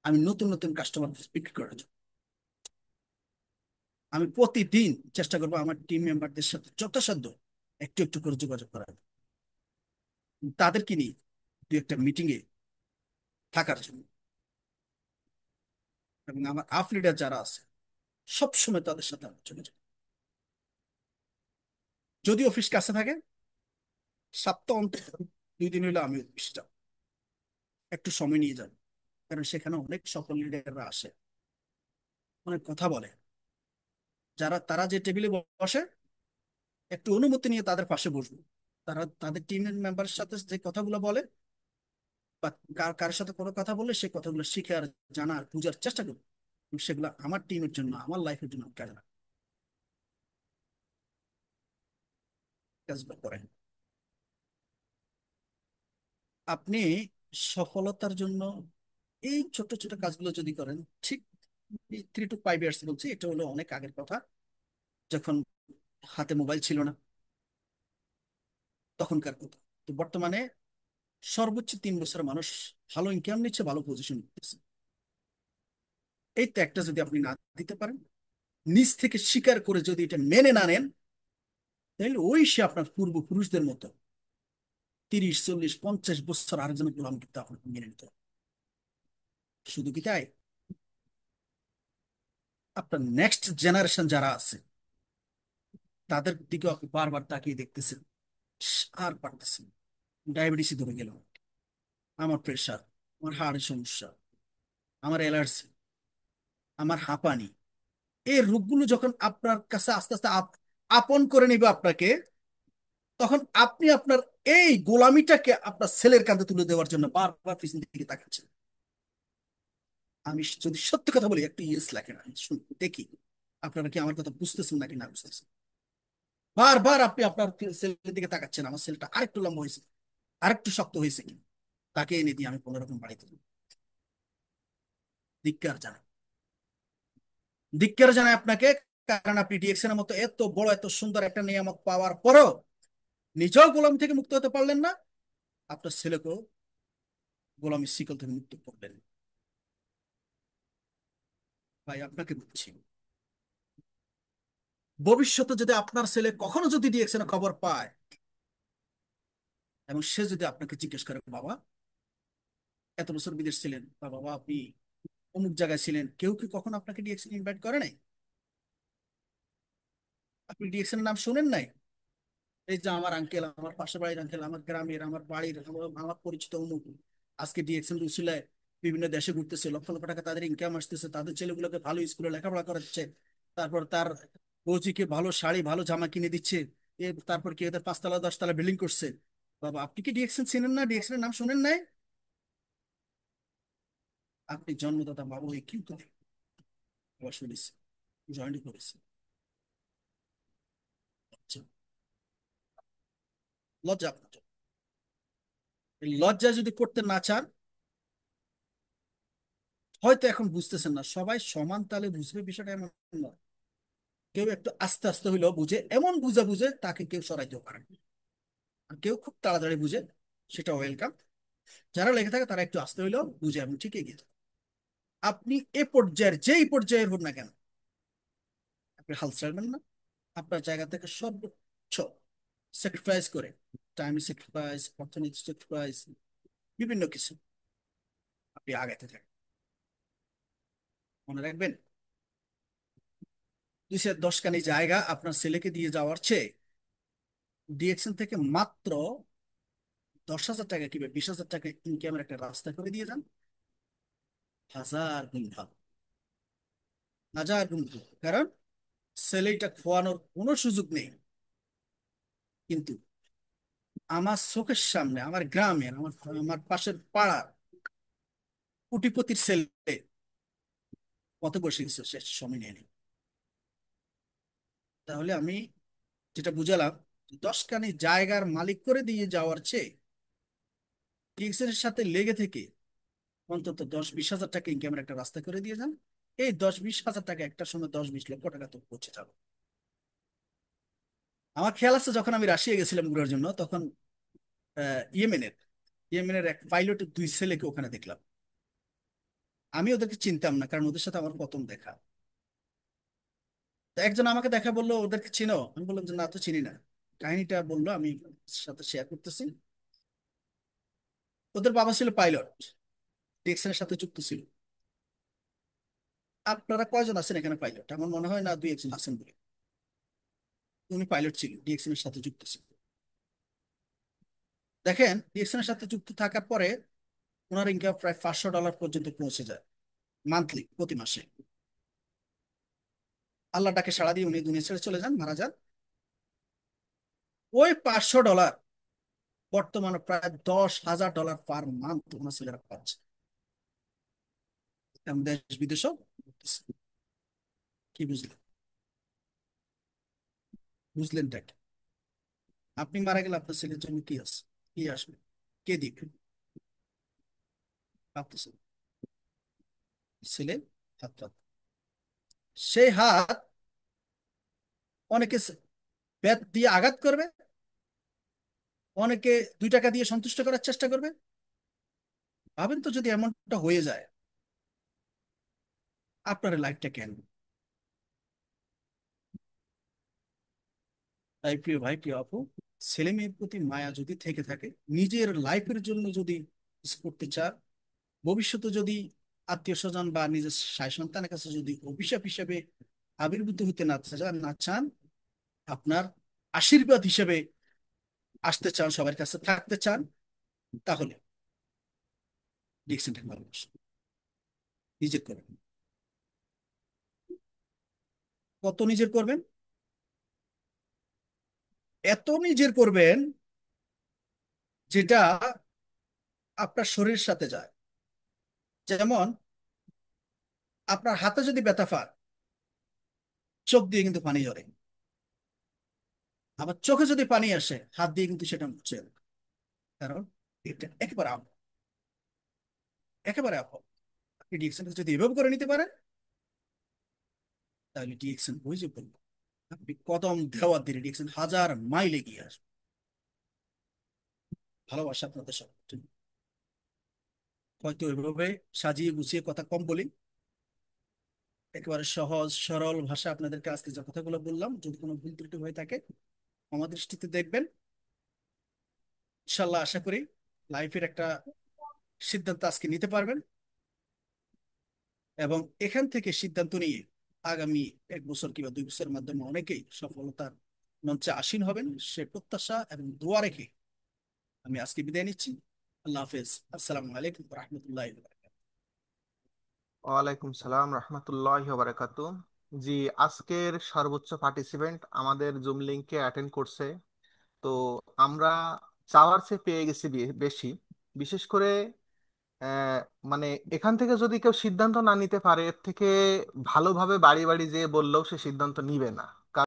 আমি নতুন নতুন কাস্টমার বিক্রি করার জন্য। আমি প্রতিদিন চেষ্টা করবো আমার টিম মেম্বারদের সাথে যথাসাধ্য একটু একটু করে যোগাযোগ করার, তাদেরকে নিয়ে 2 একটা মিটিং এ থাকার জন্য। এবং আমার আফ লিডার যারা আছে, সবসময় তাদের সাথে আমার যোগাযোগ। যদি অফিস কাছে থাকে, সপ্তাহ অন্তর 2 দিন হইলে আমি অফিসে যাব, একটু সময় নিয়ে যাব। কারণ সেখানে অনেক সফল লিডাররা আসে, অনেক কথা বলে। তারা যে টেবিলে বসে, একটু অনুমতি নিয়ে তাদের পাশে বসবো। তারা তাদের টিমের মেম্বারের সাথে যে কথাগুলো বলে, বা কার সাথে কোনো কথা বললে, সেই কথাগুলো শিখে আর জানা আর বুঝার চেষ্টা করবো। সেগুলো আমার টিমের জন্য, আমার লাইফের জন্য কাজে লাগে। কাজগুলো করেন আপনি সফলতার জন্য। এই ছোট ছোট কাজগুলো যদি করেন, ঠিক 3 to 5 years বলছি, এটা হলো অনেক আগের কথা, যখন হাতে মোবাইল ছিল না, তখনকার কথা। তো বর্তমানে সর্বোচ্চ 3 বছর মানুষ ভালো ইনকাম নিচ্ছে, ভালো পজিশন নিচ্ছে। এই ত্যাগটা যদি আপনি না দিতে পারেন, নিজ থেকে স্বীকার করে যদি এটা মেনে না নেন, তাহলে ওই সে আপনার পূর্বপুরুষদের মতো 30, 40, 50 বছর আরেকজনের গোলাম কিন্তু আপনাকে মেনে নিতে হবে। শুধু কি তাই, আপনার নেক্সট জেনারেশন যারা আছে, তাদের দিকে আপনি বারবার তাকিয়ে দেখতেছেন, আর পারতেছেন। ডায়াবেটিসই ধরে গেল, আমার প্রেশার, আমার হার্টের সমস্যা, আমার অ্যালার্জি, আমার হাঁপানি, এই রোগগুলো যখন আপনার কাছে আস্তে আস্তে আপন করে নিবে আপনাকে, তখন আপনি আপনার এই গোলামিটাকে আপনার ছেলের কাঁধে তুলে দেওয়ার জন্য বারবার পিছন দিকে তাকাচ্ছেন। আমি যদি সত্যি কথা বলি, একটু ইয়েস লেখেন, আমি দেখি আপনারা কি আমার কথা বুঝতেছেন নাকি না বুঝতেছেন? বারবার আপনি আপনার ছেলের দিকে তাকাচ্ছেন, আমার ছেলেটা আরেকটু লম্বা হয়েছে, আরেকটু শক্ত হয়েছে কি, তাকে এনে দিয়ে আমি কোন রকম বাড়িতে যাবো। ধিক্কার জানাই, ধিক্কার জানাই আপনাকে। কারণ আপনি ডিএক্সএন এর মতো এত বড় এত সুন্দর একটা নিয়ামক পাওয়ার পরও নিজেও গোলামি থেকে মুক্ত হতে পারলেন না, আপনার ছেলেকেও গোলামীর শিকল থেকে মুক্ত করলেন। ভাই আপনাকে বলছি, ভবিষ্যতে যদি আপনার ছেলে কখনো যদি ডিএক্সএন খবর পায় এবং সে যদি আপনাকে জিজ্ঞেস করে, বাবা এত বছর বিদেশ ছিলেন, বা বাবা আপনি অমুক জায়গায় ছিলেন, কেউ কি কখনো আপনাকে ডিএক্সএন ইনভাইট করে নাই? আপনি ডিএক্সএন এর নাম শুনেন নাই? এই যে আমার আঙ্কেল, আমার পাশের বাড়ির আঙ্কেল, আমার গ্রামের, আমার বাড়ির, আমার পরিচিত অমুক আজকে ডিএক্সএন রুসিলায় বিভিন্ন দেশে ঘুরতেছে, লক্ষ লক্ষ টাকা তাদের ইনকাম আসতেছে, তাদের ছেলেগুলোকে ভালো স্কুলে লেখাপড়া করাচ্ছে, তারপর তার বউজিকে ভালো শাড়ি ভালো জামা কিনে দিচ্ছে, তারপর কি এদের 5 তলা 10 তলা বিল্ডিং করছে। বাবা আপনি কি ডিএক্সএন চিনেন না? ডিএক্সএন এর নাম শুনেন নাই? আপনি জন্মদাতা বাবা হয়ে কিন্তু শুনেছি, জয়েন্ট করেছে। আচ্ছা, লজ্জা আপনার জন্য। এই লজ্জা যদি করতে না চান, হয়তো এখন বুঝতেছেন না, সবাই সমান তালে বুঝবে বিষয়টা এমন নয়। কেউ একটু আস্তে আস্তে হইলেও বুঝে, এমন বুঝে বুঝে তাকে কেউ সরাইতেও পারে না। আর কেউ খুব তাড়াতাড়ি বুঝে, সেটা ওয়েলকাম। যারা লেগে থাকে তারা একটু আস্তে হইলেও বুঝে এবং ঠিক এগিয়ে যায়। আপনি এ পর্যায়ের যেই পর্যায়ের হোক না কেন, আপনি হাল ছাড়বেন না। আপনার জায়গা থেকে সর্বোচ্চ স্যাক্রিফাইস করে, টাইম স্যাক্রিফাইস, অর্থনৈতিক স্যাক্রিফাইস, বিভিন্ন কিছু আপনি আগাতে থাকেন। মনে রাখবেন, 210 খানি জায়গা আপনার ছেলেকে দিয়ে যাওয়ার চেয়ে ডিএক্সএন থেকে মাত্র 10,000 টাকা কিংবা 20,000 টাকা ইনকামের একটা রাস্তা করে দিয়ে যান, হাজার গুণ ভালো, হাজার গুণ ভালো। কারণ ছেলেটা খোয়ানোর কোনো সুযোগ নেই, কিন্তু আমার চোখের সামনে আমার গ্রামের, আমার আমার পাশের পাড়ার কোটিপতির ছেলে কত বসে গেছে, সে সময় নেয়নি। তাহলে আমি যেটা বুঝালাম, 10 খানি জায়গার মালিক করে দিয়ে যাওয়ার চেয়ে টিএক্সের সাথে লেগে থেকে অন্তত 10-20 হাজার টাকা ইনকামের একটা রাস্তা করে দিয়ে যান। এই 10-20 হাজার টাকা একটা সময় 10-20 লক্ষ টাকা তো পৌঁছে যাবে। আমার খেয়াল আছে যখন আমি রাশিয়া গেছিলাম ঘুরার জন্য, তখন ইয়েমেনের ইয়েমেনের এক পাইলটের 2 ছেলেকে ওখানে দেখলাম। আমি ওদেরকে চিনতাম না, কারণ ওদের সাথে আমার প্রথম দেখা। তো একজন আমাকে দেখা বললো, ওদেরকে চিনো? আমি বললাম যে না, তো চিনি না। কাহিনীটা বললো, আমি সাথে শেয়ার করতেছি। ওদের বাবা ছিল পাইলট, ডিএক্সএন এর সাথে যুক্ত ছিল। আপনারা কয়জন আছেন এখানে পাইলট? আমার মনে হয় না 2-1 জন আছেন বলে। উনি পাইলট ছিল, ডিএক্সএন এর সাথে যুক্ত ছিল। দেখেন, ডিএক্সএন এর সাথে যুক্ত থাকার পরে ওনার ইনকাম প্রায় $500 পর্যন্ত পৌঁছে যায় মান্থলি, প্রতি মাসে। আল্লাহ ডাকে সাড়া দিয়ে উনি দুনিয়া ছেড়ে চলে যান, মারা যান। ওই $500 বর্তমানে প্রায় $10,000 পার মান্থ ওনার ছেলেরা পাচ্ছে, এবং দেশ বিদেশও ঘুরতেছে। কি বুঝলেন? বুঝলেন কি? আপনি মারা গেলে আপনার ছেলের জন্য কি আছে, কি আসবে, কে দিবে? ভাবতেছেন? ছেলে হাত পাত, সেই হাত অনেকে ব্যাট দিয়ে আঘাত করবে, অনেকে 2 টাকা দিয়ে সন্তুষ্ট করার চেষ্টা করবে। ভাবেন তো যদি এমনটা হয়ে যায়, আপনার লাইফটা কেন? তাই প্রিয় ভাই, প্রিয় আপু, ছেলে মেয়ের প্রতি মায়া যদি থেকে থাকে, নিজের লাইফের জন্য যদি কিছু করতে চান, ভবিষ্যতে যদি আত্মীয় স্বজন বা নিজের সাই সন্তানের কাছে যদি অভিশাপ হিসেবে আবির্ভূত হতে না চান, আপনার আশীর্বাদ হিসেবে আসতে চান, সবার কাছে থাকতে চান, তাহলে ডিকশনটা ভালোবাসুন, নিজের করবেন। কত নিজের করবেন? এত নিজের করবেন যেটা আপনার শরীরের সাথে যায়। যেমন আপনার হাতে যদি ব্যথা পান, চোখ দিয়ে কিন্তু পানি ঝরে। আবার চোখে যদি পানি আসে হাত দিয়ে কিন্তু সেটা মুছে দেবে। কারণ এটা একেবারে একেবারে আপনি ডিএকশনটা যদি এভাবে করে নিতে পারেন, তাহলে ডিএকশন ওই যে বলবো, আপনি কদম দেওয়ার দিনে ডিএকশন 1000 মাইল এগিয়ে আসবে। ভালোবাসা আপনাদের সব। হয়তো এভাবে সাজিয়ে গুছিয়ে কথা কম বলি, একেবারে সহজ সরল ভাষা আপনাদেরকে আজকে যে কথাগুলো বললাম, যদি কোনো ভুল ত্রুটি হয়ে থাকে আমার দৃষ্টিতে দেখবেন। ইনশাল্লাহ আশা করি লাইফের একটা সিদ্ধান্ত আজকে নিতে পারবেন, এবং এখান থেকে সিদ্ধান্ত নিয়ে আগামী 1 বছর কিংবা 2 বছরের মাধ্যমে অনেকেই সফলতার মঞ্চে আসীন হবেন, সে প্রত্যাশা এবং দোয়া রেখে আমি আজকে বিদায় নিচ্ছি। আল্লাহ হাফেজ। আসসালামু আলাইকুম রহমতুল্লাহ। ওয়ালাইকুম সালাম রহমতুল্লাহ বারাকাতু। জি, আজকের সর্বোচ্চ পার্টিসিপেন্ট আমাদের জুম লিংকে অ্যাটেন্ড করছে। তো আমরা চাওয়ার চেয়ে পেয়ে গেছি বেশি। বিশেষ করে আহ, মানে এখান থেকে যদি কেউ সিদ্ধান্ত না নিতে পারে, এর থেকে ভালোভাবে বাড়ি বাড়ি যেয়ে বললেও সে সিদ্ধান্ত নিবে না।